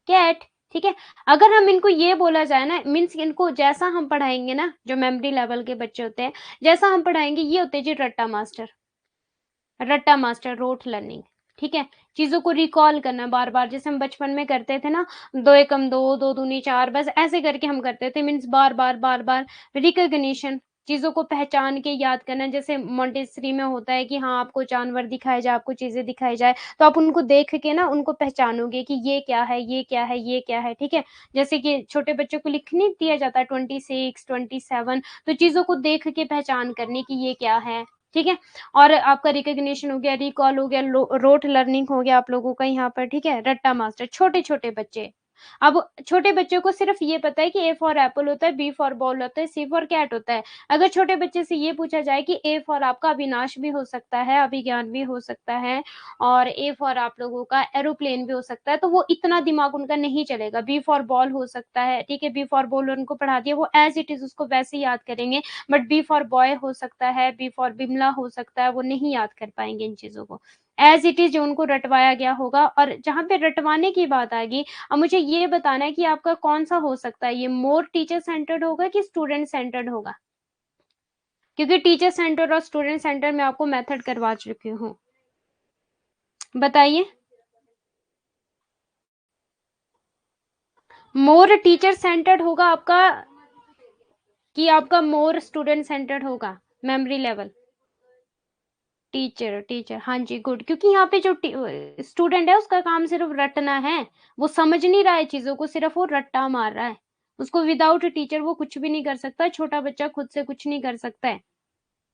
cat, ठीक है। अगर हम इनको ये बोला जाए ना, मीन्स इनको जैसा हम पढ़ाएंगे ना, जो मेमोरी लेवल के बच्चे होते हैं जैसा हम पढ़ाएंगे, ये होते हैं जी रट्टा मास्टर, रट्टा मास्टर, रोट लर्निंग, ठीक है। चीजों को रिकॉल करना बार बार, जैसे हम बचपन में करते थे ना, 2 एकम 2, 2 दूनी 4, बस ऐसे करके हम करते थे, मीन्स बार बार बार बार। रिकॉग्निशन, चीजों को पहचान के याद करना, जैसे मॉन्टेसरी में होता है कि हाँ आपको जानवर दिखाए जाए, आपको चीजें दिखाई जाए, तो आप उनको देख के ना उनको पहचानोगे कि ये क्या है, ये क्या है, ये क्या है, ठीक है। जैसे कि छोटे बच्चों को लिखने दिया जाता है 26, 27, तो चीजों को देख के पहचान करने की ये क्या है, ठीक है। और आपका रिकॉग्निशन हो गया, रिकॉल हो गया, रोट लर्निंग हो गया आप लोगों का यहाँ पर, ठीक है। रट्टा मास्टर, छोटे छोटे बच्चे, अब छोटे बच्चों को सिर्फ ये पता है कि ए फॉर एप्पल होता है, बी फॉर बॉल होता है, सी फॉर कैट होता है। अगर छोटे बच्चे से ये पूछा जाए कि ए फॉर आपका अविनाश भी हो सकता है, अभिज्ञान भी हो सकता है, और ए फॉर आप लोगों का एरोप्लेन भी हो सकता है, तो वो इतना दिमाग उनका नहीं चलेगा। बी फॉर बॉल हो सकता है, ठीक है, बी फॉर बॉल उनको पढ़ा दिया, वो एज इट इज उसको वैसे याद करेंगे। बट बी फॉर बॉय हो सकता है, बी फॉर बिमला हो सकता है, वो नहीं याद कर पाएंगे इन चीजों को। एज इट इज जो उनको रटवाया गया होगा। और जहां पे रटवाने की बात आएगी, अब मुझे ये बताना है कि आपका कौन सा हो सकता है, ये मोर टीचर सेंटर्ड होगा कि स्टूडेंट सेंटर्ड होगा? क्योंकि टीचर सेंटर और स्टूडेंट सेंटर में आपको मेथड करवा चुकी हूँ। बताइए। मोर टीचर सेंटर्ड होगा आपका कि आपका मोर स्टूडेंट सेंटर्ड होगा? मेमोरी लेवल टीचर टीचर, हाँ जी, गुड। क्योंकि यहाँ पे जो स्टूडेंट है उसका काम सिर्फ रटना है, वो समझ नहीं रहा है चीजों को, सिर्फ वो रट्टा मार रहा है। उसको विदाउट टीचर वो कुछ भी नहीं कर सकता, छोटा बच्चा खुद से कुछ नहीं कर सकता है।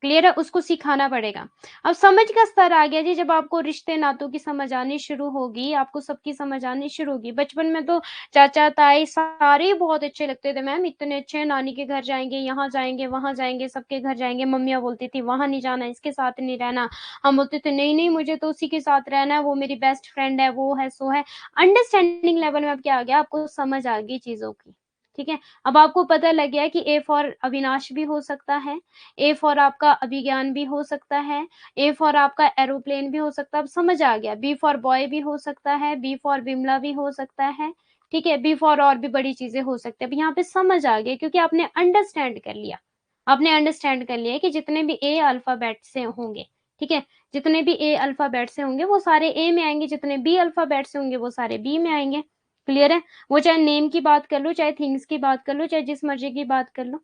क्लियर है? उसको सिखाना पड़ेगा। अब समझ का स्तर आ गया जी, जब आपको रिश्ते नातों की समझ आनी शुरू होगी, आपको सबकी समझ आनी शुरू होगी। बचपन में तो चाचा ताई सारे ही बहुत अच्छे लगते थे मैम, इतने अच्छे, नानी के घर जाएंगे, यहाँ जाएंगे, वहां जाएंगे, सबके घर जाएंगे। मम्मियाँ बोलती थी वहां नहीं जाना, इसके साथ नहीं रहना। हम बोलते थे नहीं नहीं, मुझे तो उसी के साथ रहना है, वो मेरी बेस्ट फ्रेंड है, वो है सो है। अंडरस्टैंडिंग लेवल में अब क्या आ गया, आपको समझ आ गई चीजों की। ठीक है, अब आपको पता लग गया कि ए फॉर अविनाश भी हो सकता है, ए फॉर आपका अभिज्ञान भी हो सकता है, ए फॉर आपका एरोप्लेन भी हो सकता है। अब समझ आ गया। बी फॉर बॉय भी हो सकता है, बी फॉर बिमला भी हो सकता है, ठीक है, बी फॉर और भी बड़ी चीजें हो सकती है। अब यहाँ पे समझ आ गया क्योंकि आपने अंडरस्टैंड कर लिया। आपने अंडरस्टैंड कर लिया कि जितने भी ए अल्फाबेट से होंगे, ठीक है, जितने भी ए अल्फाबेट से होंगे वो सारे ए में आएंगे, जितने बी अल्फाबेट से होंगे वो सारे बी में आएंगे। क्लियर है? वो चाहे नेम की बात कर लो, चाहे थिंग्स की बात कर लो, चाहे जिस मर्जी की बात कर लो।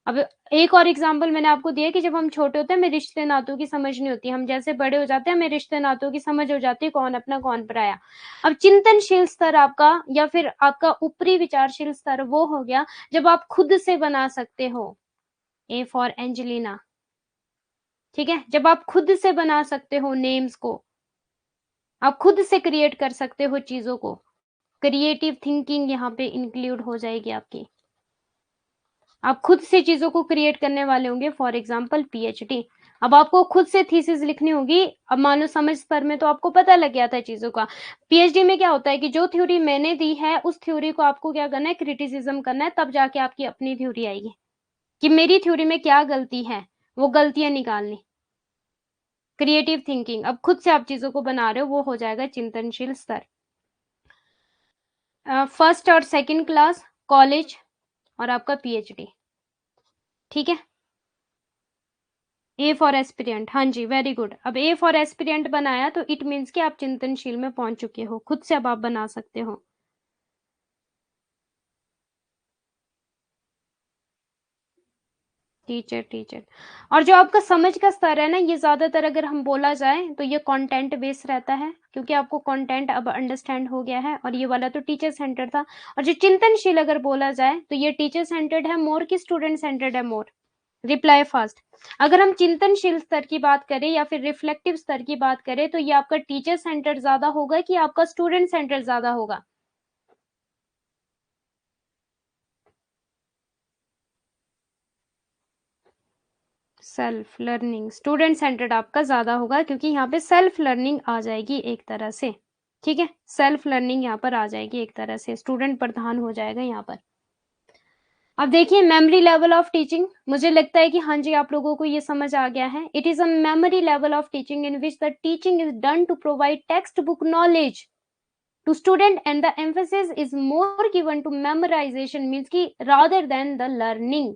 अब एक और एग्जाम्पल मैंने आपको दिया कि जब हम छोटे होते हैं हमें रिश्ते नातों की समझ नहीं होती, हम जैसे बड़े हो जाते हैं हमें रिश्ते नातों की समझ हो जाती है, कौन अपना कौन पराया। अब चिंतनशील स्तर आपका या फिर आपका ऊपरी विचारशील स्तर वो हो गया जब आप खुद से बना सकते हो। ए फॉर एंजेलिना, ठीक है, जब आप खुद से बना सकते हो नेम्स को, आप खुद से क्रिएट कर सकते हो चीजों को, क्रिएटिव थिंकिंग यहाँ पे इंक्लूड हो जाएगी आपकी। आप खुद से चीजों को क्रिएट करने वाले होंगे। फॉर एग्जाम्पल पीएचडी, अब आपको खुद से थीसिस लिखनी होगी। अब मान लो समझ स्तर में तो आपको पता लग गया था चीजों का। पीएचडी में क्या होता है कि जो थ्योरी मैंने दी है उस थ्योरी को आपको क्या करना है, क्रिटिसिज्म करना है, तब जाके आपकी अपनी थ्योरी आएगी कि मेरी थ्योरी में क्या गलती है, वो गलतियां निकालनी। क्रिएटिव थिंकिंग, अब खुद से आप चीजों को बना रहे हो, वो हो जाएगा चिंतनशील स्तर। फर्स्ट और सेकंड क्लास, कॉलेज और आपका पीएचडी, ठीक है। ए फॉर एस्पिरेंट, हाँ जी, वेरी गुड। अब ए फॉर एस्पिरेंट बनाया तो इट मीन्स कि आप चिंतनशील में पहुंच चुके हो, खुद से अब आप बना सकते हो। टीचर टीचर, और जो आपका समझ का स्तर है ना, ये ज्यादातर अगर हम बोला जाए तो ये कंटेंट बेस्ड रहता है, क्योंकि आपको कंटेंट अब अंडरस्टैंड हो गया है। और ये वाला तो टीचर सेंटर था। और जो चिंतनशील अगर बोला जाए तो ये टीचर सेंटर्ड है मोर की स्टूडेंट सेंटर्ड है मोर? Reply fast. अगर हम चिंतनशील स्तर की बात करें या फिर रिफ्लेक्टिव स्तर की बात करें तो ये आपका टीचर सेंटर ज्यादा होगा कि आपका स्टूडेंट सेंटर ज्यादा होगा? सेल्फ लर्निंग, स्टूडेंट सेंटर्ड आपका ज्यादा होगा, क्योंकि यहाँ पे सेल्फ लर्निंग आ जाएगी एक तरह से। ठीक है, सेल्फ लर्निंग यहाँ पर आ जाएगी एक तरह से, स्टूडेंट प्रधान हो जाएगा यहाँ पर। अब देखिए मेमोरी लेवल ऑफ टीचिंग, मुझे लगता है कि हाँ जी आप लोगों को ये समझ आ गया है। It is a memory level of teaching in which the teaching is done to provide text book knowledge to student and the emphasis is more given to memorization, means कि rather than the learning।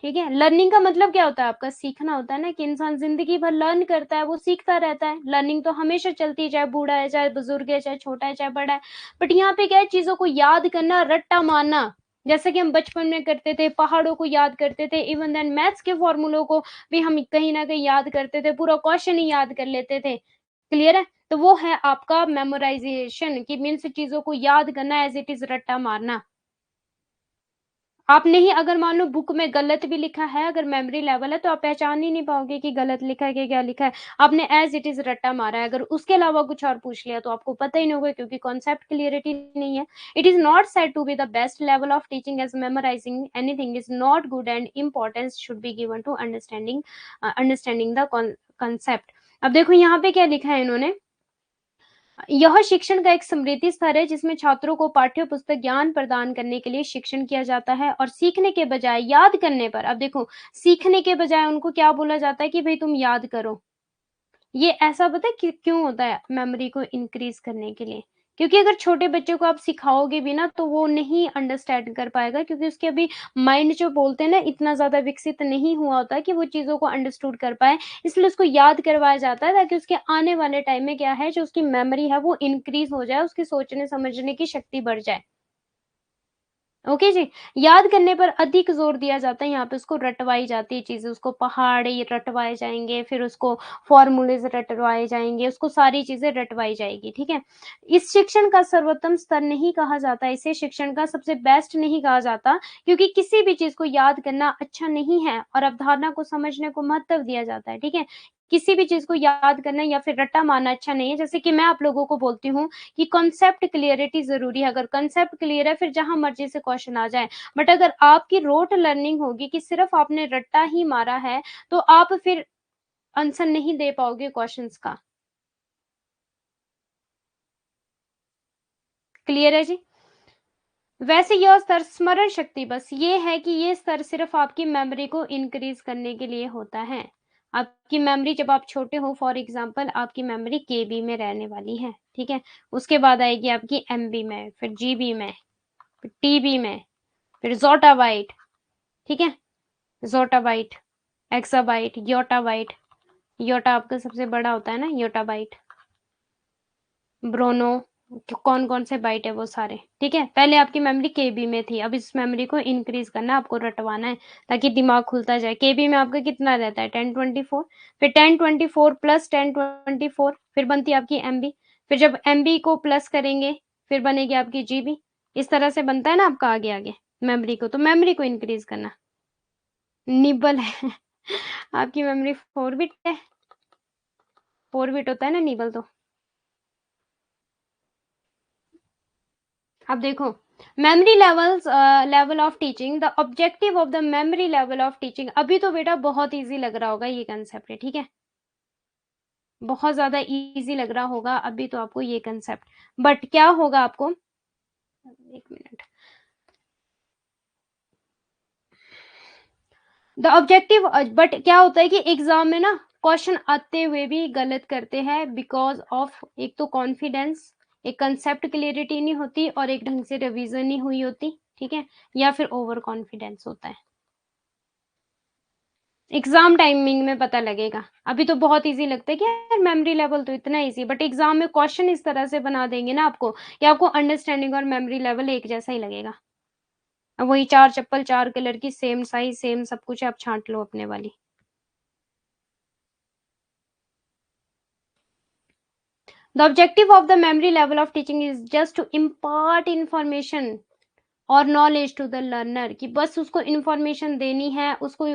ठीक है, लर्निंग का मतलब क्या होता है आपका? सीखना होता है ना, कि इंसान जिंदगी भर लर्न करता है, वो सीखता रहता है। लर्निंग तो हमेशा चलती है, चाहे बूढ़ा है, चाहे बुजुर्ग है, चाहे छोटा है, चाहे बड़ा है। बट यहाँ पे क्या है, चीजों को याद करना, रट्टा मारना, जैसे कि हम बचपन में करते थे, पहाड़ों को याद करते थे, इवन देन मैथ्स के फॉर्मूलों को भी हम कहीं ना कहीं याद करते थे, पूरा क्वेश्चन ही याद कर लेते थे। क्लियर है? तो वो है आपका मेमोराइजेशन, की मीन्स चीजों को याद करना, एज इट इज रट्टा मारना। आपने ही अगर मान लो बुक में गलत भी लिखा है, अगर मेमोरी लेवल है, तो आप पहचान ही नहीं पाओगे कि गलत लिखा है कि क्या लिखा है। आपने एज इट इज रट्टा मारा है, अगर उसके अलावा कुछ और पूछ लिया तो आपको पता ही नहीं होगा, क्योंकि कॉन्सेप्ट क्लियरिटी नहीं है। It is not said to be the best level of teaching as memorising anything is not good and importance should be given to understanding the concept. अब देखो यहाँ पे क्या लिखा है इन्होंने, यह शिक्षण का एक समृद्धि स्तर है जिसमें छात्रों को पाठ्य पुस्तक ज्ञान प्रदान करने के लिए शिक्षण किया जाता है और सीखने के बजाय याद करने पर। अब देखो, सीखने के बजाय उनको क्या बोला जाता है कि भाई तुम याद करो। ये ऐसा पता है क्यों होता है? मेमोरी को इंक्रीज करने के लिए। क्योंकि अगर छोटे बच्चे को आप सिखाओगे भी ना, तो वो नहीं अंडरस्टैंड कर पाएगा, क्योंकि उसके अभी माइंड जो बोलते हैं ना, इतना ज्यादा विकसित नहीं हुआ होता कि वो चीजों को अंडरस्टूड कर पाए। इसलिए उसको याद करवाया जाता है, ताकि उसके आने वाले टाइम में क्या है, जो उसकी मेमोरी है वो इंक्रीज हो जाए, उसकी सोचने समझने की शक्ति बढ़ जाए। ओके जी। याद करने पर अधिक जोर दिया जाता है, यहाँ पे उसको रटवाई जाती है चीजें, उसको पहाड़ी रटवाए जाएंगे, फिर उसको फॉर्मूलेज रटवाए जाएंगे, उसको सारी चीजें रटवाई जाएगी। ठीक है, इस शिक्षण का सर्वोत्तम स्तर नहीं कहा जाता, इसे शिक्षण का सबसे बेस्ट नहीं कहा जाता, क्योंकि किसी भी चीज को याद करना अच्छा नहीं है और अवधारणा को समझने को महत्व दिया जाता है। ठीक है, किसी भी चीज को याद करना या फिर रट्टा मारना अच्छा नहीं है। जैसे कि मैं आप लोगों को बोलती हूँ कि कॉन्सेप्ट क्लियरिटी जरूरी है, अगर कॉन्सेप्ट क्लियर है फिर जहां मर्जी से क्वेश्चन आ जाए। बट अगर आपकी रोट लर्निंग होगी कि सिर्फ आपने रट्टा ही मारा है, तो आप फिर आंसर नहीं दे पाओगे क्वेश्चंस का। क्लियर है जी? वैसे यह स्तर स्मरण शक्ति, बस ये है कि ये स्तर सिर्फ आपकी मेमोरी को इंक्रीज करने के लिए होता है। आपकी मेमोरी जब आप छोटे हो, फॉर एग्जांपल आपकी मेमोरी केबी में रहने वाली है। ठीक है, उसके बाद आएगी आपकी एमबी में, फिर जीबी में, फिर टीबी में, फिर जोटाबाइट। ठीक है, जोटाबाइट, एक्साबाइट, योटाबाइट। योटा आपका सबसे बड़ा होता है ना, योटाबाइट, ब्रोनो, कौन कौन से बाइट है वो सारे। ठीक है, पहले आपकी मेमोरी केबी में थी, अब इस मेमोरी को इंक्रीज करना, आपको रटवाना है ताकि दिमाग खुलता जाए। केबी में आपका कितना रहता है? 1024। फिर 1024 प्लस 1024 फिर बनती है आपकी एमबी। फिर जब एमबी को प्लस करेंगे फिर बनेगी आपकी जीबी। इस तरह से बनता है ना आपका आगे आगे मेमोरी को। तो मेमोरी को इंक्रीज करना निबल है। आपकी मेमोरी 4 बिट है, 4 बिट होता है ना निबल तो। अब देखो, memory levels, level of teaching, the objective of the memory level of teaching. अभी तो बेटा बहुत इजी लग रहा होगा ये कंसेप्ट है। ठीक है, बहुत ज्यादा इजी लग रहा होगा अभी तो आपको ये कंसेप्ट। बट क्या होगा आपको, एक मिनट, द ऑब्जेक्टिव, बट क्या होता है कि एग्जाम में ना क्वेश्चन आते हुए भी गलत करते हैं, बिकॉज ऑफ एक तो कॉन्फिडेंस, एक कंसेप्ट क्लियरिटी नहीं होती, और एक ढंग से रिवीजन नहीं हुई होती। ठीक है, या फिर ओवर कॉन्फिडेंस होता है। एग्जाम टाइमिंग में पता लगेगा। अभी तो बहुत इजी लगता है कि यार मेमोरी लेवल तो इतना इजी, बट एग्जाम में क्वेश्चन इस तरह से बना देंगे ना आपको कि आपको अंडरस्टैंडिंग और मेमोरी लेवल एक जैसा ही लगेगा। अब वही 4 चप्पल 4 कलर की, सेम साइज सेम सब कुछ है, आप छांट लो अपने वाली। The objective of the memory level of teaching is just to impart information और नॉलेज टू द लर्नर, कि बस उसको इंफॉर्मेशन देनी है, उसको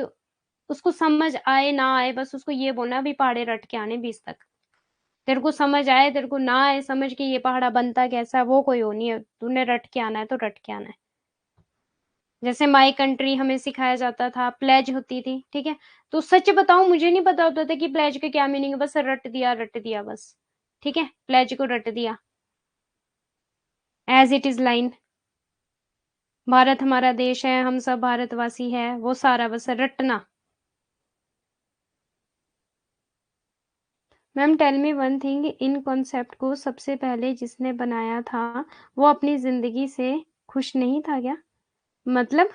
उसको समझ आए ना आए, बस उसको ये बोलना भी पहाड़े रट के आने 20 तक। तेरे को समझ आए तेरे को ना आए, समझ के ये पहाड़ा बनता कैसा है वो कोई हो नहीं है, तूने रट के आना है तो रट के आना है। जैसे माई कंट्री हमें सिखाया जाता था, प्लेज होती थी। ठीक है, तो सच बताऊं मुझे नहीं पता होता था कि प्लेज का क्या मीनिंग है, बस रट दिया बस। ठीक है, प्लेज को रट दिया, as it is line, Bharat हमारा देश है, हम सब भारतवासी है, वो सारा बस रटना। Ma'am tell me one thing, इन कॉन्सेप्ट को सबसे पहले जिसने बनाया था वो अपनी जिंदगी से खुश नहीं था क्या? मतलब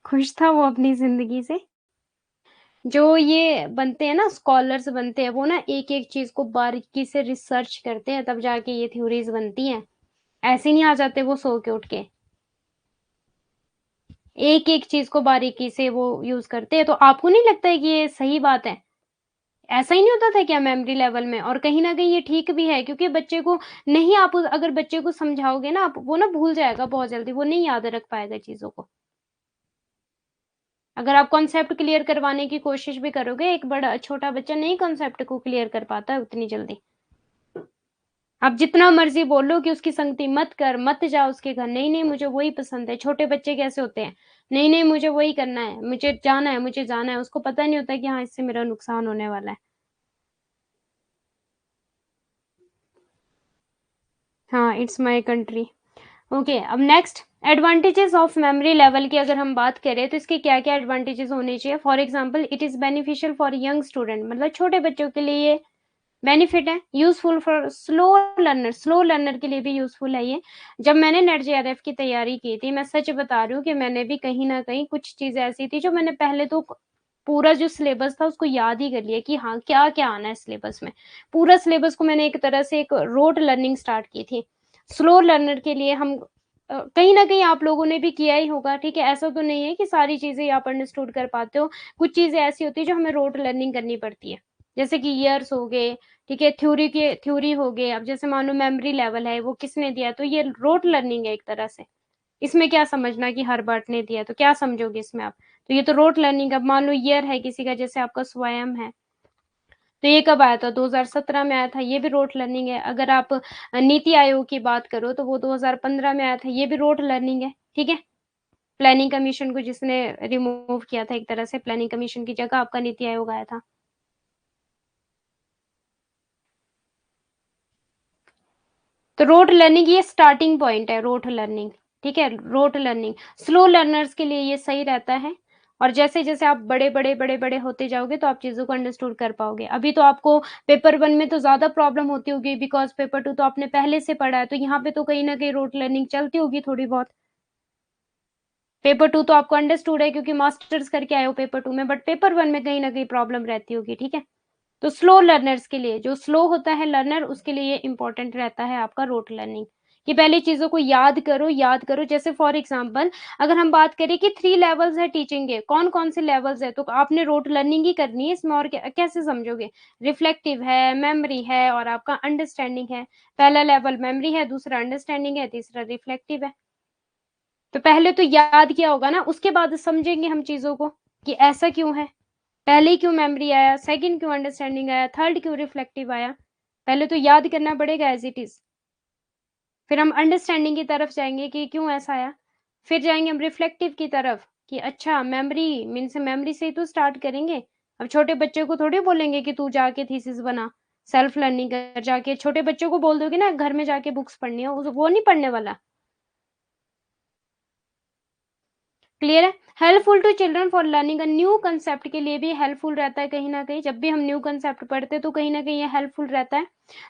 खुश था वो अपनी जिंदगी से? जो ये बनते हैं ना स्कॉलर्स बनते हैं, वो ना एक एक चीज को बारीकी से रिसर्च करते हैं, तब जाके ये थ्योरीज बनती हैं। ऐसे नहीं आ जाते वो सो के उठ के, एक एक चीज को बारीकी से वो यूज करते हैं। तो आपको नहीं लगता है कि ये सही बात है? ऐसा ही नहीं होता था क्या मेमोरी लेवल में? और कहीं न कहीं ये ठीक भी है, क्योंकि बच्चे को नहीं, आप अगर बच्चे को समझाओगे ना आप, वो ना भूल जाएगा बहुत जल्दी, वो नहीं याद रख पाएगा चीज़ों को। अगर आप कॉन्सेप्ट क्लियर करवाने की कोशिश भी करोगे, एक बड़ा छोटा बच्चा नहीं कॉन्सेप्ट को क्लियर कर पाता है उतनी जल्दी। आप जितना मर्ज़ी बोलो कि उसकी संगति मत कर, मत जा उसके घर, नहीं-नहीं मुझे वही पसंद है। छोटे बच्चे कैसे होते हैं, नहीं-नहीं मुझे वही करना है, मुझे जाना है, उसको पता नहीं होता कि हाँ, इससे मेरा नुकसान होने वाला है। हाँ, इट्स माय कंट्री। ओके, अब next advantages of memory level की अगर हम बात करें तो इसके क्या-क्या एडवांटेजेस होने चाहिए? For example it is beneficial for young student, मतलब छोटे बच्चों के लिए ये बेनिफिट है। यूज़फुल फॉर स्लो लर्नर के लिए भी यूज़फुल है ये। जब मैंने नेट जेआरएफ की तैयारी की थी, मैं सच बता रही हूँ कि मैंने भी कहीं न कहीं कुछ चीज़ें ऐसी थी जो मैंने पहले तो पूरा जो सिलेबस था उसको याद ही कर लिया कि हाँ, क्या-क्या आना है सिलेबस में। पूरा सिलेबस को मैंने एक तरह से एक रोट लर्निंग स्टार्ट की थी। स्लो लर्नर के लिए हम कहीं न कहीं आप लोगों ने भी किया ही होगा, ठीक है? ऐसा तो नहीं है कि सारी चीज़ें आप अंडरस्टूड कर पाते हो। कुछ चीज़ें ऐसी होती हैं जो हमें रोट लर्निंग करनी पड़ती है। जैसे कि ईयर्स हो गए, ठीक है? थ्योरी हो गए। अब जैसे मान लो मेमोरी लेवल है, वो किसने दिया? तो ये रोट लर्निंग है एक तरह से। इसमें क्या समझना कि हर्बर्ट ने दिया, तो क्या समझोगे इसमें आप? तो ये तो रोट लर्निंग। अब मान लो ईयर है किसी का, जैसे आपका स्वयं है, तो ये कब आया था? 2017 में आया था, ये भी रोट लर्निंग है। अगर आप नीति आयोग की बात करो तो वो 2015 में आया था, ये भी रोट लर्निंग है, ठीक है? प्लानिंग कमीशन को जिसने रिमूव किया था, एक तरह से प्लानिंग कमीशन की जगह आपका नीति आयोग आया था। तो रोट लर्निंग ये स्टार्टिंग पॉइंट है, रोट लर्निंग, ठीक है? रोट लर्निंग स्लो लर्नर्स के लिए ये सही रहता है। और जैसे-जैसे आप बड़े-बड़े होते जाओगे तो आप चीज़ों को अंडरस्टूड कर पाओगे। अभी तो आपको पेपर 1 में तो ज़्यादा प्रॉब्लम होती होगी, बिकॉज़ पेपर 2 तो आपने पहले से पढ़ा है, तो यहाँ पे तो कहीं न कहीं रोट लर्निंग चलती होगी थोड़ी बहुत। पेपर 2 तो आपको अंडरस्टूड है क्योंकि मास्टर्स करके आए हो पेपर 2 में, बट पेपर 1 में कहीं न कहीं प्रॉब्लम रहती होगी, ठीक है? तो स्लो लर्नर्स के लिए, जो स्लो होता है लर्नर, उसके लिए ये इम्पोर्टेंट रहता है आपका रोट लर्निंग, कि पहले चीज़ों को याद करो। जैसे फॉर एग्ज़ाम्पल अगर हम बात करें कि 3 लेवल्स है टीचिंग के, कौन-कौन से लेवल्स है? तो आपने रोट लर्निंग ही करनी है इसमें, और कैसे समझोगे? रिफ्लेक्टिव है, मेमोरी है और आपका अंडरस्टैंडिंग है। पहला लेवल मेमोरी है, दूसरा अंडरस्टैंडिंग है, तीसरा रिफ्लेक्टिव है। तो पहले तो याद किया होगा ना, उसके बाद समझेंगे हम चीज़ों को कि ऐसा क्यों है? पहले क्यों मेमोरी आया, सेकंड क्यों अंडरस्टैंडिंग आया, थर्ड क्यों रिफ्लेक्टिव आया? पहले तो याद करना पड़ेगा एज़ इट इज़। फिर हम अंडरस्टैंडिंग की तरफ जाएँगे कि क्यों ऐसा आया। फिर जाएँगे हम रिफ्लेक्टिव की तरफ कि अच्छा मेमोरी मीन्स मेमोरी से ही तो स्टार्ट करेंगे। अब छोटे बच्चे को थोड़ी बोलेंगे कि तू जाके थीसिस बना, सेल्फ लर्निंग कर जाके। छोटे बच्चों को बोल दोगे ना घर में जाके बुक्स पढ़नी है, वो नहीं पढ़ने वाला। क्लियर है? Helpful to children for learning a new concept के लिए भी हेल्पफुल रहता है कहीं न कहीं। जब भी हम न्यू कांसेप्ट पढ़ते हैं तो कहीं न कहीं ये हेल्पफुल रहता है।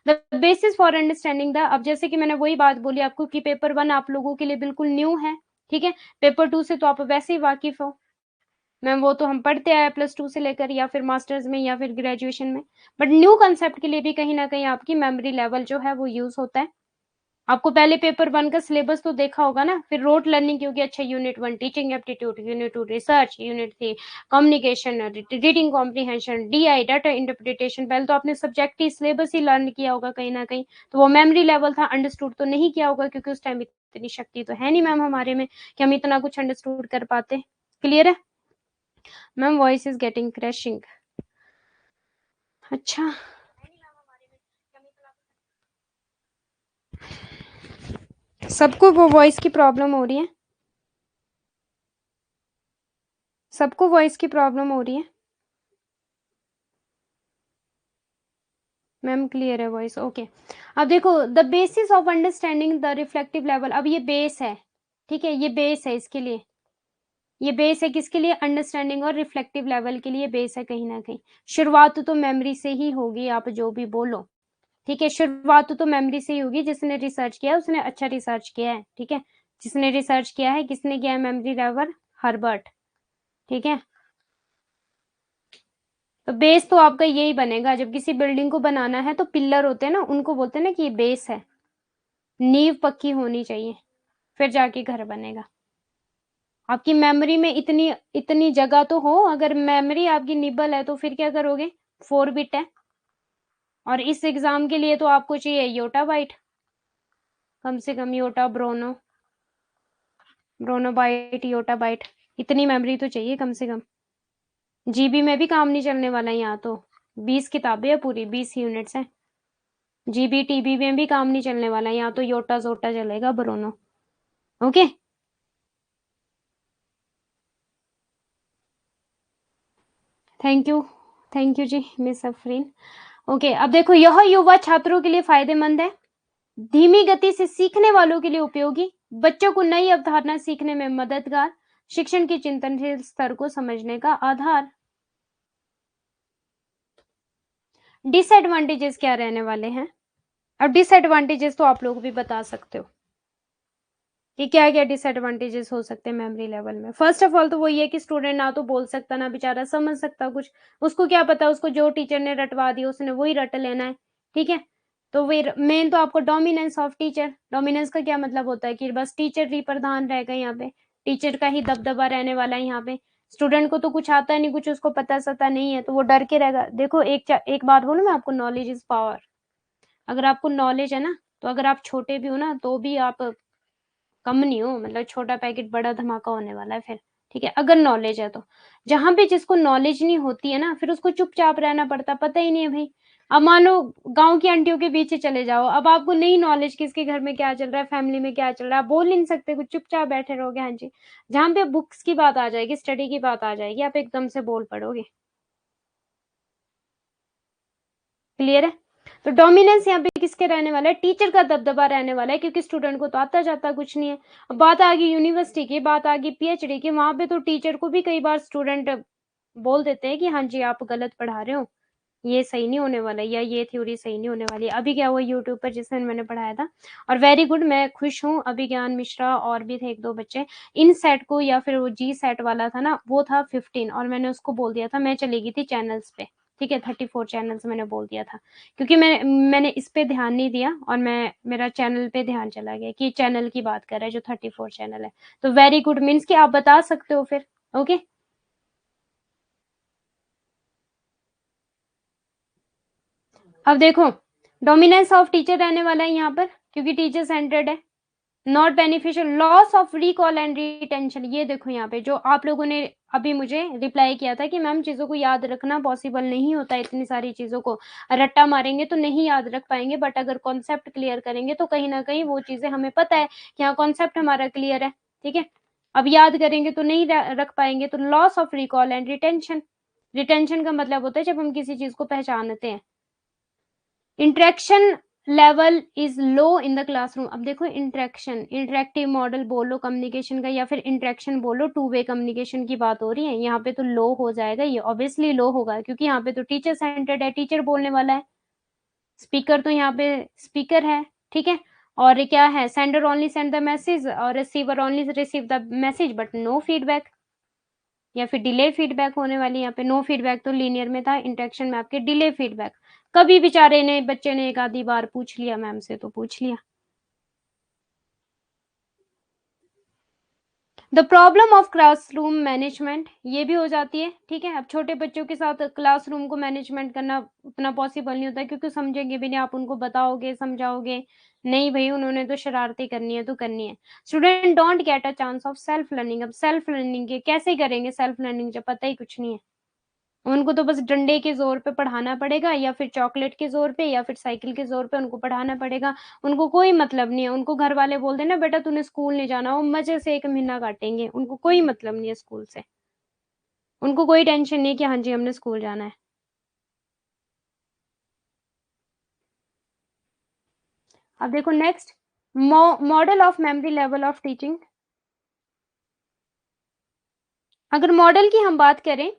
The basis for understanding the, अब जैसे कि मैंने वही बात बोली आपको कि पेपर 1 आप लोगों के लिए बिल्कुल न्यू है, ठीक है? पेपर 2 से तो आप वैसे ही वाकिफ़ हो। मैम वो तो हम पढ़ते आए प्लस 2 से लेकर, या फिर मास्टर्स में या फिर ग्रेजुएशन में। बट न्यू कांसेप्ट के लिए भी कहीं न कहीं आपकी मेमोरी लेवल जो है वो यूज़ होता है। आपको पहले पेपर 1 का सिलेबस तो देखा होगा ना, फिर रोट लर्निंग की होगी। अच्छा unit 1 teaching aptitude, unit 2 research, unit 3 communication, reading comprehension, DI data interpretation. पहले तो आपने सब्जेक्ट ही सिलेबस ही लर्न किया होगा कहीं न कहीं, तो वो मेमोरी लेवल था, अंडरस्टूड तो नहीं किया होगा क्योंकि उस टाइम इतनी शक्ति तो है नहीं मैम हमारे में कि हम इतना कुछ अंडरस्टूड कर पाते। क्लियर है? Ma'am voice is getting crashing. अच्छा, सबको वो वॉइस की प्रॉब्लम हो रही है? सबको वॉइस की प्रॉब्लम हो रही है? मैम क्लियर है वॉइस, ओके। अब देखो the basis of understanding the reflective level, अब ये बेस है, ठीक है? ये बेस है इसके लिए। ये बेस है किसके लिए? अंडरस्टैंडिंग और रिफ्लेक्टिव लेवल के लिए बेस है कहीं ना कहीं। शुरुआत तो मेमोरी से ही होगी, आप जो भी बोलो, ठीक है? शुरुआत तो मेमोरी से ही होगी। जिसने रिसर्च किया है उसने अच्छा रिसर्च किया है, ठीक है? जिसने रिसर्च किया है, किसने किया है मेमोरी लेवल? हर्बर्ट, ठीक है? तो बेस तो आपका यही बनेगा। जब किसी बिल्डिंग को बनाना है तो पिलर होते हैं ना, उनको बोलते हैं ना कि ये बेस है, नींव पक्की होनी चाहिए, फिर जाके घर बनेगा। आपकी मेमोरी में इतनी इतनी जगह तो हो, अगर मेमोरी आपकी निबल है तो फिर क्या करोगे? 4 बिट है, और इस एग्जाम के लिए तो आपको चाहिए योटा बाइट, कम से कम योटा ब्रोनो बाइट, योटा बाइट, इतनी मेमोरी तो चाहिए कम से कम। जीबी में भी काम नहीं चलने वाला है, यहाँ तो 20 किताबें है, पूरी 20 यूनिट्स हैं। जीबी टीबी में भी काम नहीं चलने वाला है, यहाँ तो योटा जोटा चलेगा, ब्रोनो। Okay, thank you ji miss Afreen. Okay, अब देखो, यह युवा छात्रों के लिए फायदेमंद है, धीमी गति से सीखने वालों के लिए उपयोगी, बच्चों को नई अवधारणा सीखने में मददगार, शिक्षण की चिंतनशील स्तर को समझने का आधार। डिसएडवांटेजेस क्या रहने वाले हैं? अब डिसएडवांटेजेस तो आप लोग भी बता सकते हो कि क्या क्या डिसएडवांटेजेस हो सकते हैं मेमोरी लेवल में। फर्स्ट ऑफ ऑल तो वही है कि स्टूडेंट ना तो बोल सकता, ना बेचारा समझ सकता कुछ, उसको क्या पता, उसको जो टीचर ने रटवा दिया उसने वही रट लेना है, ठीक है। तो वे मेन तो आपको डोमिनेंस ऑफ टीचर, डोमिनेंस का क्या मतलब होता है कि बस टीचर ही प्रधान रहेगा, यहाँ पे टीचर का ही दबदबा रहने वाला है, यहाँ पे स्टूडेंट को तो कुछ आता नहीं, कुछ उसको पता सता नहीं है, तो वो डर के रहेगा। देखो एक बात बोलूं मैं आपको, नॉलेज इज पावर। अगर आपको नॉलेज है ना, तो अगर आप छोटे भी हो ना, तो भी आप कम नहीं हो, मतलब छोटा पैकेट बड़ा धमाका होने वाला है फिर, ठीक है, अगर नॉलेज है तो। जहां पे जिसको नॉलेज नहीं होती है ना, फिर उसको चुपचाप रहना पड़ता, पता ही नहीं है भाई। अब मान लो गांव की आंटियों के पीछे चले जाओ, अब आपको नहीं नॉलेज किसके घर में क्या चल रहा है, फैमिली में क्या चल रहा है, आप बोल नहीं सकते कुछ, चुपचाप बैठे रहोगे, हाँ जी। जहां पे बुक्स की बात आ जाएगी, स्टडी की बात आ जाएगी, आप एकदम से बोल पड़ोगे। क्लियर है? तो डोमिनेंस यहाँ पे किसके रहने वाला है? टीचर का दबदबा रहने वाला है, क्योंकि स्टूडेंट को तो आता जाता कुछ नहीं है। अब बात आ गई यूनिवर्सिटी की, बात आ गई पीएचडी की, वहां पे तो टीचर को भी कई बार स्टूडेंट बोल देते हैं कि हाँ जी आप गलत पढ़ा रहे हो, ये सही नहीं होने वाला, या ये थ्योरी सही नहीं होने वाली। अभी क्या हुआ यूट्यूब पर, जिसमें मैंने पढ़ाया था, और वेरी गुड, मैं खुश हूँ, अभिज्ञान मिश्रा और भी थे एक दो बच्चे, इन सेट को या फिर वो जी सेट वाला था ना, वो था 15, और मैंने उसको बोल दिया था, मैं चली गई थी चैनल्स पे, ठीक है, 34 चैनल्स मैंने बोल दिया था, क्योंकि मैंने इस पे ध्यान नहीं दिया, और मेरा चैनल पे ध्यान चला गया कि चैनल की बात कर रहा है जो 34 चैनल है। तो वेरी गुड, मीन्स कि आप बता सकते हो फिर। ओके, अब देखो, डोमिनेंस ऑफ टीचर रहने वाला है यहाँ पर, क्योंकि टीचर सेंटर्ड है। Not beneficial, loss of recall and retention, ये देखो यहाँ पे जो आप लोगों ने अभी मुझे रिप्लाई किया था कि मैम चीजों को याद रखना पॉसिबल नहीं होता, इतनी सारी चीजों को रट्टा मारेंगे तो नहीं याद रख पाएंगे, बट अगर कॉन्सेप्ट क्लियर करेंगे तो कहीं ना कहीं वो चीजें हमें पता है कि हाँ कॉन्सेप्ट हमारा क्लियर है, ठीक है। अब याद करेंगे तो नहीं रख पाएंगे, तो loss of recall and retention, retention का मतलब होता है जब हम किसी चीज को पहचानते हैं। Interaction level is low in the classroom, अब देखो इंटरेक्शन, इंटरेक्टिव मॉडल बोलो कम्युनिकेशन का, या फिर इंटरेक्शन बोलो, टू वे कम्युनिकेशन की बात हो रही है, यहाँ पे तो लो हो जाएगा, ये ऑब्वियसली लो होगा, क्योंकि यहाँ पे तो टीचर सेंटर्ड है, टीचर बोलने वाला है, स्पीकर तो यहाँ पे स्पीकर है, ठीक है। और क्या है, sender only send the message और receiver only receive the message, but no feedback, या फिर डिले फीडबैक होने वाली, यहाँ पे नो फीडबैक तो लीनियर में था, इंटरेक्शन में आपके डिले फीडबैक, कभी बेचारे ने बच्चे ने एक आधी बार पूछ लिया मैम से तो पूछ लिया। The problem of classroom management, ये भी हो जाती है, ठीक है। अब छोटे बच्चों के साथ क्लासरूम को मैनेजमेंट करना उतना पॉसिबल नहीं होता, क्योंकि समझेंगे भी नहीं, आप उनको बताओगे समझाओगे नहीं, भाई उन्होंने तो शरारती करनी है तो करनी है। Student don't get a chance of self learning, अब सेल्फ लर्निंग के कैसे करेंगे सेल्फ लर्निंग जब पता ही कुछ नहीं है। उनको तो बस डंडे के जोर पे पढ़ाना पड़ेगा, या फिर चॉकलेट के जोर पे, या फिर साइकिल के जोर पे उनको पढ़ाना पड़ेगा। उनको कोई मतलब नहीं है, उनको घर वाले बोल देना बेटा तूने स्कूल नहीं जाना, वो मजे से 1 महीना काटेंगे, उनको कोई मतलब नहीं है स्कूल से, उनको कोई टेंशन नहीं है कि हाँ जी हमने स्कूल जाना है। अब देखो next, model of memory level of teaching. अगर मॉडल की हम बात करें,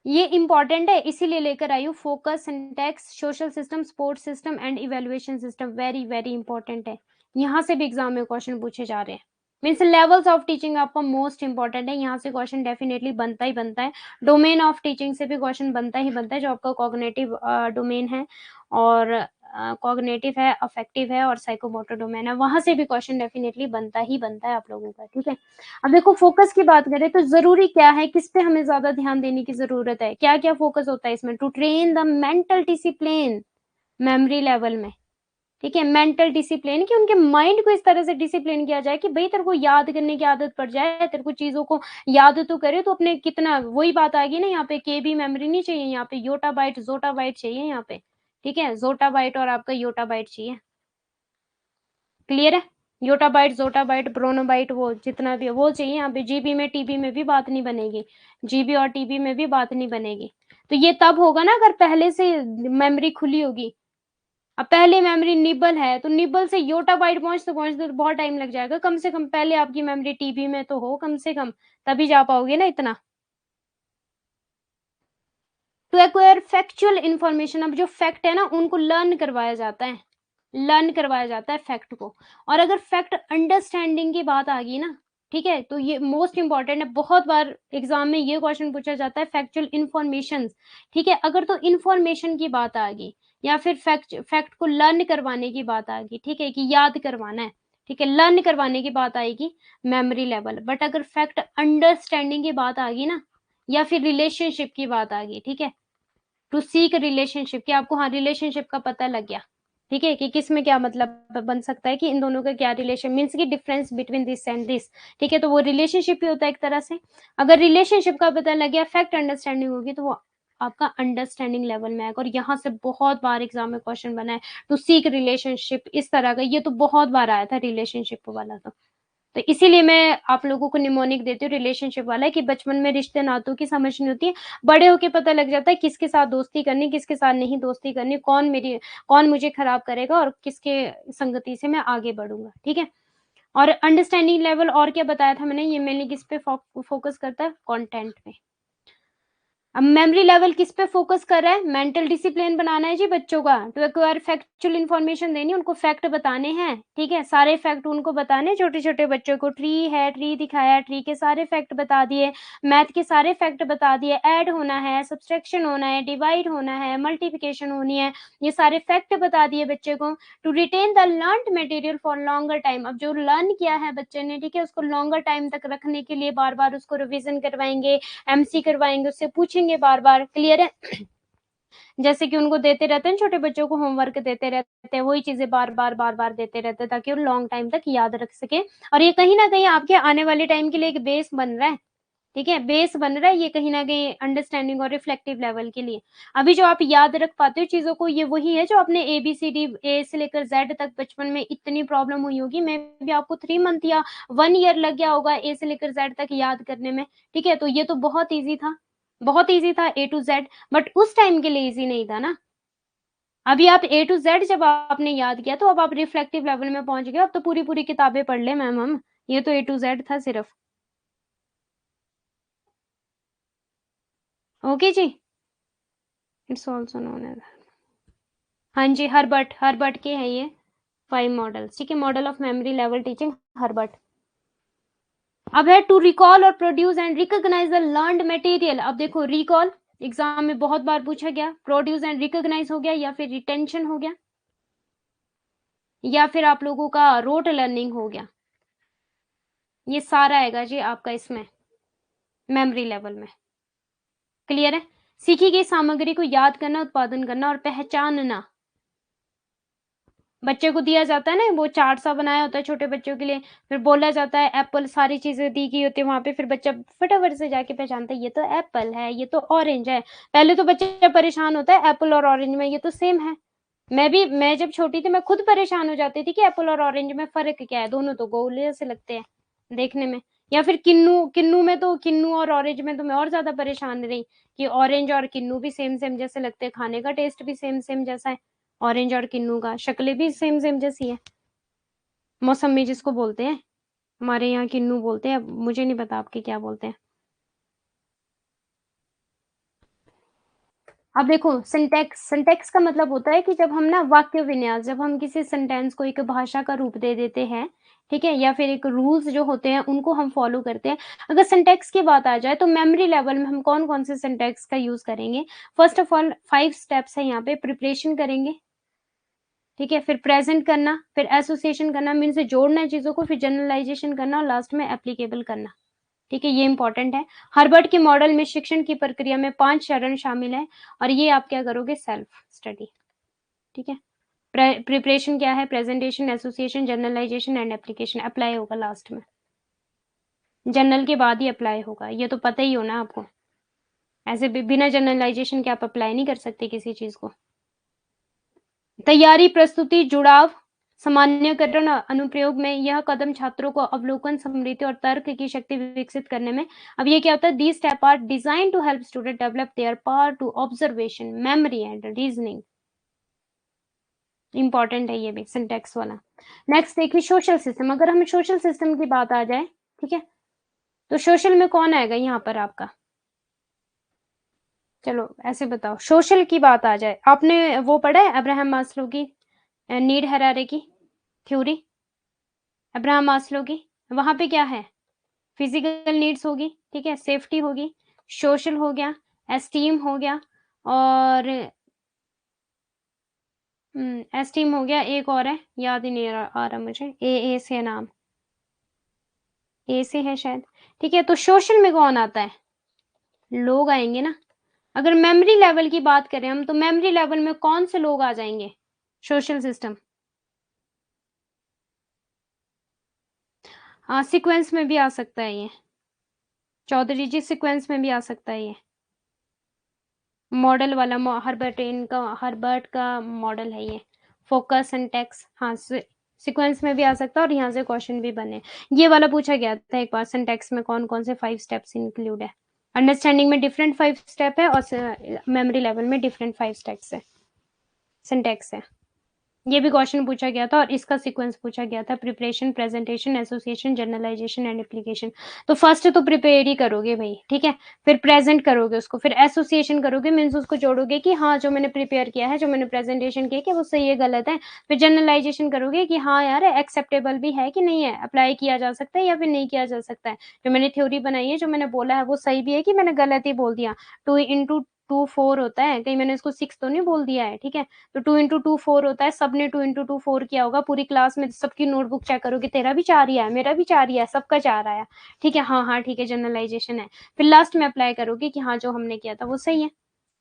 ये इंपॉर्टेंट है इसीलिए लेकर आई हूँ, focus, syntax, social system, support system and evaluation system, very very important है, यहाँ से भी एग्जाम में क्वेश्चन पूछे जा रहे हैं। मीन्स लेवल्स ऑफ टीचिंग आपका मोस्ट इंपॉर्टेंट है, यहाँ से क्वेश्चन डेफिनेटली बनता ही बनता है। डोमेन ऑफ टीचिंग से भी क्वेश्चन बनता ही बनता है, जो आपका कॉग्निटिव डोमेन है और कॉग्निटिव है, अफेक्टिव है और साइकोमोटर डोमेन है, वहां से भी क्वेश्चन डेफिनेटली बनता ही बनता है आप लोगों का, ठीक है। अब देखो फोकस की बात करें तो जरूरी क्या है, किस पे हमें ज्यादा ध्यान देने की जरूरत है, क्या क्या फोकस होता है इसमें, to train the mental discipline memory level में, ठीक है। मेंटल डिसिप्लिन कि उनके माइंड को इस तरह से डिसिप्लिन किया जाए कि भाई तेरे को याद करने की आदत पड़ जाए, तेरे को चीजों को याद तो करे तो अपने कितना, वही बात आ गई ना, यहाँ पे केबी मेमोरी नहीं चाहिए, यहाँ पे योटा बाइट जोटा बाइट चाहिए यहाँ पे, ठीक है। जोटा बाइट और आपका योटा बाइट चाहिए, क्लियर है। योटा बाइट जोटा बाइट ब्रोनोबाइट वो जितना भी है वो चाहिए यहाँ पे। जीबी में टीबी में भी बात नहीं बनेगी, जीबी और टीबी में भी बात नहीं बनेगी। तो ये तब होगा ना अगर पहले से मेमोरी खुली होगी। अब पहले मेमोरी निबल है तो निबल से योटा बाइट पहुंचते तो बहुत टाइम लग जाएगा, कम से कम पहले आपकी मेमोरी टीबी में तो हो कम से कम, तभी जा पाओगे ना इतना। टू एक्वायर फैक्चुअल इंफॉर्मेशन, अब जो फैक्ट है ना उनको लर्न करवाया जाता है, लर्न करवाया जाता है फैक्ट को। और अगर फैक्ट अंडरस्टैंडिंग की बात आ गई ना, ठीक है, तो ये मोस्ट इंपॉर्टेंट है, बहुत बार एग्जाम में ये क्वेश्चन पूछा जाता है फैक्चुअल इंफॉर्मेशन, ठीक है। अगर तो इंफॉर्मेशन की बात आ गई या फिर फैक्ट को लर्न करवाने की बात आ गई, ठीक है, कि याद करवाना है, ठीक है, लर्न करवाने की बात आएगी मेमोरी लेवल। बट अगर फैक्ट अंडरस्टैंडिंग की बात आ गई ना, या फिर रिलेशनशिप की बात आ गई, ठीक है, टू सीक रिलेशनशिप, कि आपको हाँ रिलेशनशिप का पता लग गया, ठीक है, कि किस में क्या मतलब बन सकता है, कि इन दोनों का क्या रिलेशन, मीन्स की difference between this and this, ठीक है, तो वो रिलेशनशिप ही होता है एक तरह से। अगर रिलेशनशिप का पता लग गया, फैक्ट अंडरस्टैंडिंग होगी, तो वो आपका अंडरस्टैंडिंग लेवल में आएगा। और यहाँ से बहुत बार एग्जाम में क्वेश्चन बना है टू सीक रिलेशनशिप, इस तरह का, ये तो बहुत बार आया था रिलेशनशिप वाला। तो इसीलिए मैं आप लोगों को निमोनिक देती हूँ रिलेशनशिप वाला, कि बचपन में रिश्ते नातों की समझ नहीं होती है, बड़े होके पता लग जाता है किसके साथ दोस्ती करनी, किसके साथ नहीं दोस्ती करनी, कौन मुझे खराब करेगा और किसके संगति से मैं आगे बढ़ूंगा, ठीक है। और अंडरस्टैंडिंग लेवल और क्या बताया था मैंने, ये मेनली किस पे फोकस करता है, कंटेंट पे। अब मेमोरी लेवल किस पे फोकस कर रहा है, मेंटल डिसिप्लिन बनाना है जी बच्चों का, तो एक्वायर फैक्चुअल इन्फॉर्मेशन देनी, उनको फैक्ट बताने हैं, ठीक है, सारे फैक्ट उनको बताने, छोटे छोटे बच्चों को ट्री है, ट्री दिखाया, ट्री के सारे फैक्ट बता दिए, मैथ के सारे फैक्ट बता दिए, ऐड होना है, सब्सट्रैक्शन होना है, डिवाइड होना है, मल्टीप्लिकेशन होनी है, ये सारे फैक्ट बता दिए बच्चे को। To retain the learn material for longer time, अब जो लर्न किया है बच्चे ने, ठीक है, उसको लॉन्गर टाइम तक रखने के लिए बार बार उसको रिविजन करवाएंगे, एमसी करवाएंगे, उससे पूछेंगे बार बार, क्लियर है। जैसे कि उनको देते रहते हैं छोटे बच्चों को होमवर्क देते रहते हैं, वही चीजें बार बार देते रहते हैं ताकि वो लॉन्ग टाइम तक याद रख सके। और ये कहीं ना कहीं आपके आने वाले टाइम के लिए एक बेस बन रहा है, ठीक है, बेस बन रहा है ये कहीं ना कहीं अंडरस्टैंडिंग और रिफ्लेक्टिव लेवल के लिए। अभी जो आप याद रख पाते हो चीजों को, ये वही है जो आपने ABCD ए से लेकर जेड तक बचपन में इतनी प्रॉब्लम हुई होगी, मैं भी आपको 3 मंथ या 1 ईयर लग गया होगा ए से लेकर जेड तक याद करने में, ठीक है। तो ये तो बहुत ईजी था, बहुत ईजी था A to Z, बट उस टाइम के लिए ईजी नहीं था ना। अभी आप A to Z जब आपने याद किया तो अब आप रिफ्लेक्टिव लेवल में पहुंच गए, अब तो पूरी पूरी किताबें पढ़ ले मैम हम, ये तो A to Z था सिर्फ। ओके जी, इट्स ऑल्सो नोन एज, हाँ जी, हर्बर्ट, हर्बर्ट के हैं ये 5 मॉडल्स, ठीक है, model of memory level teaching Herbert. अब है टू रिकॉल और produce and recognise the learned material. अब देखो रिकॉल एग्जाम में बहुत बार पूछा गया, प्रोड्यूस एंड रिकॉग्नाइज हो गया, या फिर रिटेंशन हो गया, या फिर आप लोगों का रोट लर्निंग हो गया, ये सारा आएगा जी आपका इसमें मेमोरी लेवल में, क्लियर है। सीखी गई सामग्री को याद करना, उत्पादन करना और पहचानना। बच्चे को दिया जाता है ना, वो चार्ट सा बनाया होता है छोटे बच्चों के लिए, फिर बोला जाता है एप्पल, सारी चीजें दी गई होती है वहां पे, फिर बच्चा फटाफट से जाके पहचानता है ये तो एप्पल है, ये तो ऑरेंज है। पहले तो बच्चा परेशान होता है एप्पल और ऑरेंज में, ये तो सेम है। मैं जब छोटी थी मैं खुद परेशान हो जाती थी कि एप्पल और ऑरेंज में फर्क क्या है, दोनों तो गोले से लगते हैं देखने में। या फिर किन्नू, किन्नू में तो, किन्नू और ऑरेंज में तो मैं और ज्यादा परेशान रही कि ऑरेंज और किन्नू भी सेम सेम जैसे लगते हैं, खाने का टेस्ट भी सेम सेम जैसा है, ऑरेंज और किन्नू का शक्लें भी सेम सेम जैसी है। मौसमी जिसको बोलते हैं, हमारे यहाँ किन्नू बोलते हैं, अब मुझे नहीं पता आपके क्या बोलते हैं। अब देखो सिंटेक्स, सिंटेक्स का मतलब होता है कि जब हम ना वाक्य विन्यास, जब हम किसी सेंटेंस को एक भाषा का रूप दे देते हैं, ठीक है, या फिर एक रूल्स जो होते हैं उनको हम फॉलो करते हैं। अगर सिंटैक्स की बात आ जाए तो मेमोरी लेवल में हम कौन-कौन से सिंटैक्स का यूज़ करेंगे? फर्स्ट ऑफ ऑल 5 स्टेप्स है यहाँ पे, प्रिपरेशन करेंगे, ठीक है, फिर प्रेजेंट करना, फिर एसोसिएशन करना मीन्स जोड़ना है चीज़ों को, फिर जनरलाइजेशन करना और लास्ट में एप्लीकेबल करना, ठीक है, ये इंपॉर्टेंट है। हर्बर्ट के मॉडल में शिक्षण की प्रक्रिया में 5 चरण शामिल हैं और ये आप क्या करोगे? सेल्फ स्टडी, ठीक है। प्रिपरेशन क्या है? Presentation, association, generalisation and application, apply होगा लास्ट में, जनरल के बाद ही अप्लाई होगा, ये तो पता ही हो ना आपको। ऐसे बिना जनरलाइजेशन के आप अप्लाई नहीं कर सकते किसी चीज को। तैयारी, प्रस्तुति, जुड़ाव, सामान्यकरण और अनुप्रयोग में यह कदम छात्रों को अवलोकन, स्मृति और तर्क की शक्ति विकसित करने में। अब ये क्या होता है? These step are design to help student develop their power to observation, memory and reasoning. Important है ये भी, सिंटेक्स वाला। नेक्स्ट देखिए सोशल सिस्टम। अगर हम सोशल सिस्टम की बात आ जाए, ठीक है, तो सोशल में कौन आएगा यहाँ पर आपका? चलो ऐसे बताओ, सोशल की बात आ जाए, आपने वो पढ़ा है अब्राहम मास्लो की need hierarchy theory? Abraham Maslow की, वहां पे क्या है? फिजिकल नीड्स होगी, ठीक है, सेफ्टी होगी, सोशल हो गया, एस्टीम हो गया, और एस्टीम हो गया, एक और है याद ही नहीं आ रहा मुझे, ए से नाम, ए से है शायद, ठीक है। तो सोशल में कौन आता है? लोग आएंगे ना। अगर मेमोरी लेवल की बात करें हम, तो मेमोरी लेवल में कौन से लोग आ जाएंगे? Social system. हाँ, सीक्वेंस में भी आ सकता है ये, चौधरी जी सीक्वेंस में भी आ सकता है ये, मॉडल वाला हर्बर्ट का मॉडल है ये, फोकस एंड टेक्स्ट। हाँ, सीक्वेंस में भी आ सकता है और यहाँ से क्वेश्चन भी बने। ये वाला पूछा गया था एक बार, सिंटेक्स में कौन कौन से 5 स्टेप्स इंक्लूड है। अंडरस्टैंडिंग में डिफरेंट 5 स्टेप है और मेमोरी लेवल में डिफरेंट 5 स्टेप्स है, सिंटेक्स है। ये भी क्वेश्चन पूछा गया था और इसका सीक्वेंस पूछा गया था, preparation, presentation, association, generalisation and application. तो फर्स्ट तो प्रिपेयर ही करोगे भाई, ठीक है, फिर प्रेजेंट करोगे उसको, फिर एसोसिएशन करोगे मीन्स उसको जोड़ोगे कि हाँ जो मैंने प्रिपेयर किया है, जो मैंने प्रेजेंटेशन किया कि वो सही है गलत है। फिर जनरलाइजेशन करोगे कि हाँ यार एक्सेप्टेबल भी है कि नहीं है, अप्लाई किया जा सकता है या फिर नहीं किया जा सकता है, जो मैंने थ्योरी बनाई है, जो मैंने बोला है वो सही भी है कि मैंने गलत ही बोल दिया। 2 into 2 4 होता है, कहीं मैंने इसको 6 तो नहीं बोल दिया है, ठीक है। तो 2 into 2 4 होता है, सबने 2 into 2 4 किया होगा पूरी क्लास में, सबकी नोटबुक चेक करोगे, तेरा भी 4 ही आया, मेरा भी 4 ही आया, सबका 4 आया, ठीक है, हाँ हाँ ठीक है, जनरलाइजेशन है। फिर लास्ट में अप्लाई करोगे कि हाँ जो हमने किया था वो सही है।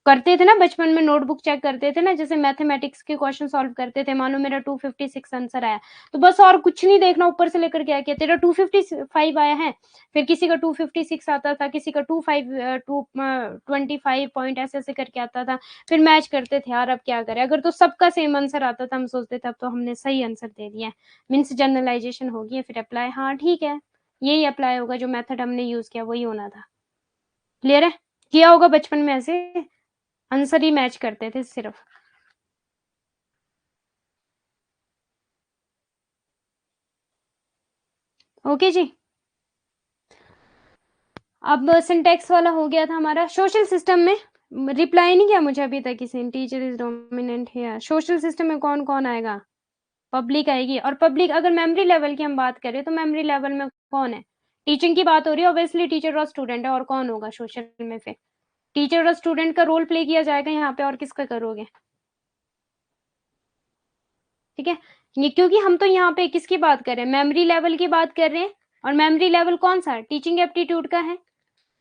करते थे ना बचपन में, नोटबुक चेक करते थे ना, जैसे मैथमेटिक्स के क्वेश्चन सॉल्व करते थे, मानो मेरा 256 आंसर आया, तो बस और कुछ नहीं देखना, ऊपर से लेकर क्या किया, तेरा 255 आया है, फिर किसी का 256 आता था, किसी का 25 पॉइंट ऐसे ऐसे करके आता था, फिर मैच करते थे यार अब क्या करें। अगर तो सबका सेम आंसर आता था, हम सोचते थे अब तो हमने सही आंसर दे दिया, मीन्स जनरलाइजेशन होगी, फिर अप्लाई, हाँ ठीक है, यही अप्लाई होगा, जो मेथड हमने यूज किया वही होना था। क्लियर है? किया होगा बचपन में ऐसे, आंसर ही मैच करते थे सिर्फ। ओके जी, अब सिंटेक्स वाला हो गया था हमारा। सोशल सिस्टम में रिप्लाई नहीं किया मुझे अभी तक किसी ने, टीचर इज डोमिनेंट है। सोशल सिस्टम में कौन कौन आएगा? पब्लिक आएगी, और पब्लिक अगर मेमोरी लेवल की हम बात करें तो मेमोरी लेवल में कौन है? टीचिंग की बात हो रही है, ऑब्वियसली टीचर और स्टूडेंट है, और कौन होगा सोशल में? फिर टीचर और स्टूडेंट का रोल प्ले किया जाएगा यहाँ पे, और किसका करोगे? ठीक है, ये क्योंकि हम तो यहाँ पे किसकी बात कर रहे हैं? मेमोरी लेवल की बात कर रहे हैं, और मेमोरी लेवल कौन सा? टीचिंग एप्टीट्यूड का है।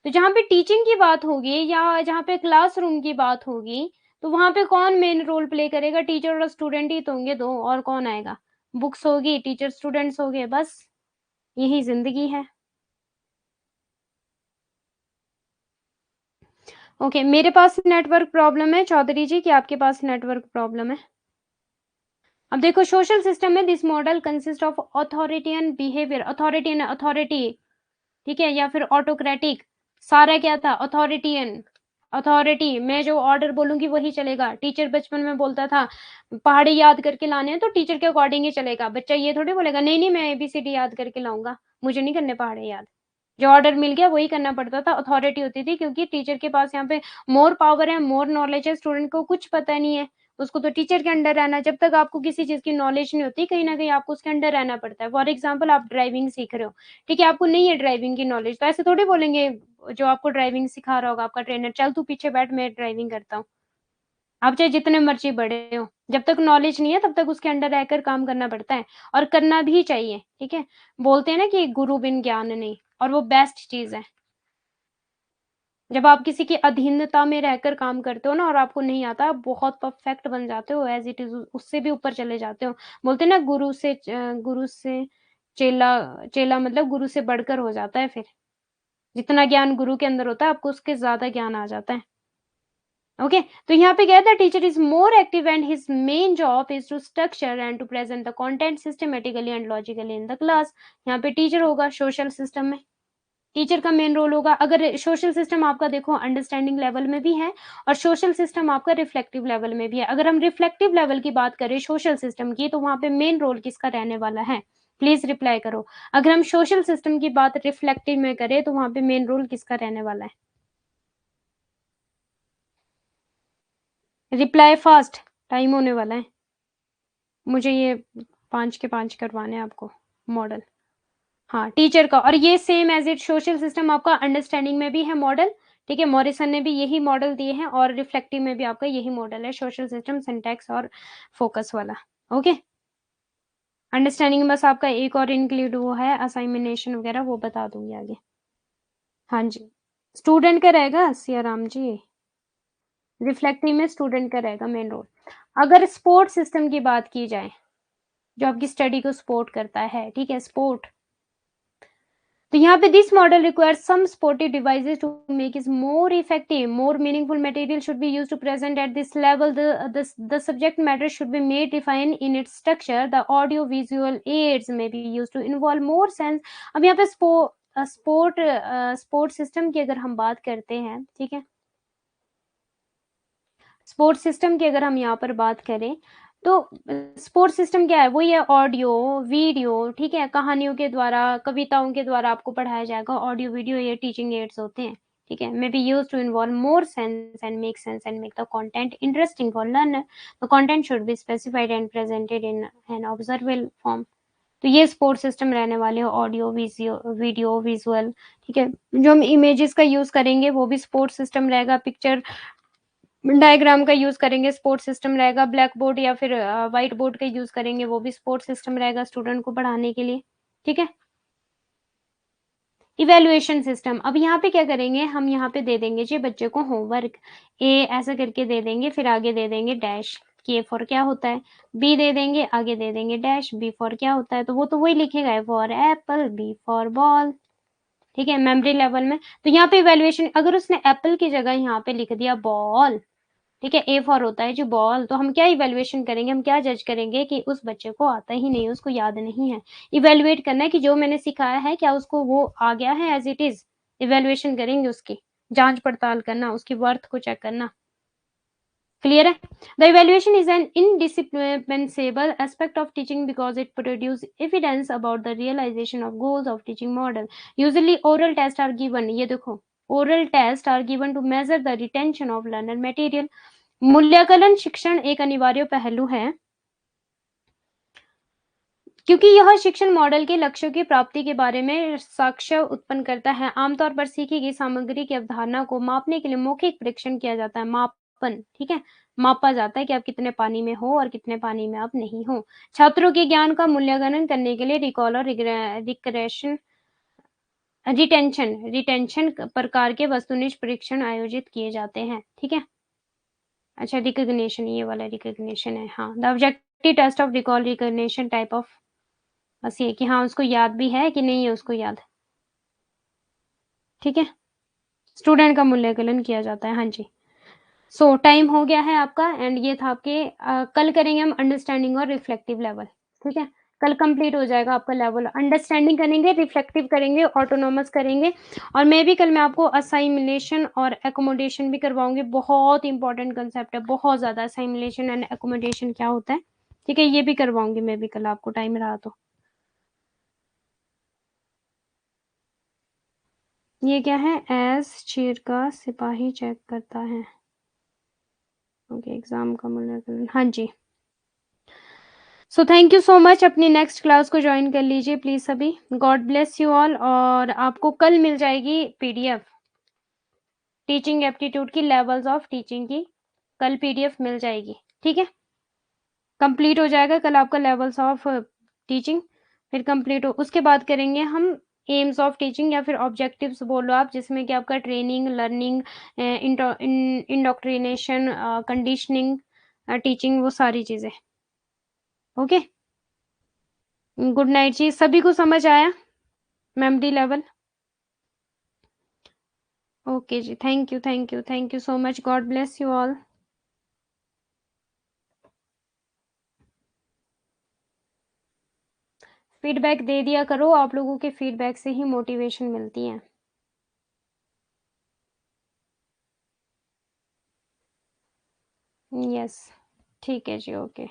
तो जहाँ पे टीचिंग की बात होगी या जहाँ पे क्लासरूम की बात होगी, तो वहां पे कौन मेन रोल प्ले करेगा? टीचर और स्टूडेंट ही तो होंगे दो, और कौन आएगा? बुक्स होगी, टीचर स्टूडेंट्स हो गए, बस यही जिंदगी है। ओके, मेरे पास नेटवर्क प्रॉब्लम है चौधरी जी, कि आपके पास नेटवर्क प्रॉब्लम है? अब देखो सोशल सिस्टम में this model consist of authoritarian behaviour, authoritarian authority, ठीक है, या फिर ऑटोक्रेटिक, सारा क्या था? अथॉरिटियन, अथॉरिटी, मैं जो ऑर्डर बोलूंगी वही चलेगा। टीचर बचपन में बोलता था पहाड़ी याद करके लाने हैं तो टीचर के अकॉर्डिंग ही चलेगा, बच्चा ये थोड़ी बोलेगा नहीं नहीं मैं एबीसीडी याद करके लाऊंगा, मुझे नहीं करने पहाड़े याद। जो ऑर्डर मिल गया वही करना पड़ता था, अथॉरिटी होती थी, क्योंकि टीचर के पास यहाँ पे मोर पावर है, मोर नॉलेज है, स्टूडेंट को कुछ पता नहीं है, उसको तो टीचर के अंडर रहना है। जब तक आपको किसी चीज़ की नॉलेज नहीं होती, कहीं न कहीं आपको उसके अंडर रहना पड़ता है। फॉर एग्ज़ाम्पल आप ड्राइविंग सीख रहे हो, ठीक है? आपको नहीं है ड्राइविंग की नॉलेज, तो ऐसे थोड़ी बोलेंगे जो आपको ड्राइविंग सिखा रहा होगा आपका ट्रेनर, "चल तू पीछे बैठ, मैं ड्राइविंग करता हूँ।" आप चाहे जितने मर्ज़ी बड़े हो, जब तक नॉलेज नहीं है तब तक उसके अंडर रहकर काम करना पड़ता है और करना भी चाहिए, ठीक है? बोलते हैं ना कि गुरु बिन ज्ञान नहीं, और वो बेस्ट चीज़ है। जब आप किसी की अधीनता में रहकर काम करते हो ना और आपको नहीं आता, आप बहुत परफेक्ट बन जाते हो, एज़ इट इज़ उससे भी ऊपर चले जाते हो। बोलते हैं ना गुरु से चेला चेला मतलब गुरु से बढ़कर हो जाता है फिर। जितना ज्ञान गुरु के अंदर होता है, आपको उसके ज़्यादा ज्ञान आ जाता है। ओके, तो यहाँ पे क्या है, the teacher is more active and his main job is to structure and to present the content systematically and logically in the class. यहाँ पे टीचर होगा सोशल सिस्टम में, टीचर का मेन रोल होगा। अगर सोशल सिस्टम आपका देखो अंडरस्टैंडिंग लेवल में भी है और सोशल सिस्टम आपका रिफ्लेक्टिव लेवल में भी है। अगर हम रिफ्लेक्टिव लेवल की बात करें सोशल सिस्टम की, तो वहां पे मेन रोल किसका रहने वाला है? प्लीज रिप्लाई करो। अगर हम सोशल सिस्टम की बात रिफ्लेक्टिव में करें तो वहां पे मेन रोल किसका रहने वाला है? रिप्लाई फास्ट, टाइम होने वाला है। मुझे ये 5 के 5 करवाने हैं आपको मॉडल। हाँ, टीचर का, और ये same as it social system आपका अंडरस्टैंडिंग में भी है मॉडल, ठीक है? मॉरिसन ने भी यही मॉडल दिए हैं और रिफ्लेक्टिव में भी आपका यही मॉडल है, सोशल सिस्टम, सिंटैक्स और फोकस वाला। ओके? अंडरस्टैंडिंग में बस आपका एक और इंक्लूड वो है असाइनमेंट वगैरह, वो बता दूँगी आगे। हाँ जी। स्टूडेंट का रहेगा सियाराम जी, रिफ्लेक्टिव में स्टूडेंट का रहेगा मेन रोल। अगर सपोर्ट सिस्टम की बात की जाए, जो आपकी स्टडी को सपोर्ट करता है, ठीक है? सपोर्ट, तो यहाँ पे this model requires some supportive devices to make it more effective. More meaningful material should be used to present at this level. The subject matter should be made defined in its structure. The audio visual aids may be used to involve more sense. अब यहाँ पे स्पोर्ट सिस्टम की अगर हम बात करते हैं, ठीक है? स्पोर्ट सिस्टम की अगर हम यहाँ पर बात करें तो स्पोर्ट सिस्टम क्या है? वही है ऑडियो, वीडियो, ठीक है? कहानियों के द्वारा, कविताओं के द्वारा आपको पढ़ाया जाएगा। ऑडियो, वीडियो ये टीचिंग एड्स होते हैं, ठीक है? May be used to involve more sense and make the content interesting for learner. The content should be specified and presented in an observable form. तो ये स्पोर्ट सिस्टम रहने वाले हैं, ऑडियो, वीडियो, विजुअल, ठीक है? जो हम इमेजेस का यूज करेंगे वो भी स्पोर्ट सिस्टम रहेगा। पिक्चर डायग्राम का यूज करेंगे, स्पोर्ट सिस्टम रहेगा। ब्लैक बोर्ड या फिर व्हाइट बोर्ड का यूज करेंगे, वो भी स्पोर्ट सिस्टम रहेगा स्टूडेंट को पढ़ाने के लिए, ठीक है? इवेल्युएशन सिस्टम, अब यहाँ पे क्या करेंगे, हम यहाँ पे दे देंगे जी बच्चे को होमवर्क, ए ऐसा करके दे देंगे, फिर आगे दे देंगे डैश कि ए फॉर क्या होता है, बी दे देंगे, आगे दे देंगे डैश, बी फॉर क्या होता है, तो वो तो वही लिखेगा, A for apple, B for ball, ठीक है? मेमोरी लेवल में। तो यहाँ पे इवेल्युएशन, अगर उसने एप्पल की जगह यहाँ पे लिख दिया बॉल, ठीक है? ए फॉर होता है जो बॉल, तो हम क्या इवेल्युएशन करेंगे, हम क्या जज करेंगे कि उस बच्चे को आता ही नहीं, उसको याद नहीं है। इवेल्युएट करना है कि जो मैंने सिखाया है क्या उसको वो आ गया है एज इट इज। इवेल्युएशन करेंगे, उसकी जांच पड़ताल करना, उसकी वर्थ को चेक करना। क्लियर है? The evaluation is an indispensable aspect of teaching because it produces evidence about the realization of goals of teaching model. Usually oral tests are given, ये देखो, oral tests are given to measure the retention of learner material. मूल्यांकन शिक्षण एक अनिवार्य पहलू है क्योंकि यह शिक्षण मॉडल के लक्ष्यों की प्राप्ति के बारे में साक्ष्य उत्पन्न करता है। आमतौर पर सीखी गई सामग्री की अवधारणा को मापने के लिए मौखिक परीक्षण किया जाता है। मापन, ठीक है? मापा जाता है कि आप कितने पानी में हो और कितने पानी में आप नहीं हो। छात्रों के ज्ञान का मूल्यांकन करने के लिए रिकॉल और रिटेंशन प्रकार के वस्तुनिष्ठ परीक्षण आयोजित किए जाते हैं, ठीक है? अच्छा, रिकॉग्निशन, ये वाला रिकॉग्निशन है। हाँ, the objective test of recall recognition type of, बस ये कि हाँ उसको याद भी है कि नहीं है उसको याद, ठीक है? स्टूडेंट का मूल्यांकन किया जाता है। हाँ जी। सो टाइम हो गया है आपका एंड ये था आपके कल करेंगे हम अंडरस्टैंडिंग और रिफ्लेक्टिव लेवल, ठीक है? कल कंप्लीट हो जाएगा आपका लेवल। अंडरस्टैंडिंग करेंगे, रिफ्लेक्टिव करेंगे, ऑटोनॉमस करेंगे और मे बी कल मैं आपको असाइमिलेशन और एकोमोडेशन भी करवाऊंगी। बहुत इंपॉर्टेंट कंसेप्ट है, बहुत ज्यादा। असाइमिलेशन एंड एकोमोडेशन क्या होता है, ठीक है? ये भी करवाऊंगी मैं भी कल, आपको टाइम रहा तो। ये क्या है? एज चीर का सिपाही चेक करता है। ओके, एग्ज़ाम का मूल्यांकन, हाँ जी। So thank you so much, अपनी नेक्स्ट क्लास को जॉइन कर लीजिए प्लीज़ सभी। गॉड ब्लेस यू ऑल, और आपको कल मिल जाएगी पीडीएफ, टीचिंग एप्टीट्यूड की, लेवल्स ऑफ टीचिंग की, कल पीडीएफ मिल जाएगी, ठीक है? कंप्लीट हो जाएगा कल आपका लेवल्स ऑफ टीचिंग, फिर कंप्लीट हो उसके बाद करेंगे हम एम्स ऑफ टीचिंग या फिर ऑब्जेक्टिव्स बोलो आप, जिसमें कि आपका training, learning, indoctrination, conditioning, teaching, वो सारी चीज़ें। ओके, गुड नाइट जी, सभी को समझ आया memory level? Okay ji, thank you, thank you, thank you so much, God bless you all. Feedback दे दिया करो, आप लोगों के फीडबैक से ही मोटिवेशन मिलती है। यस, ठीक है जी, ओके।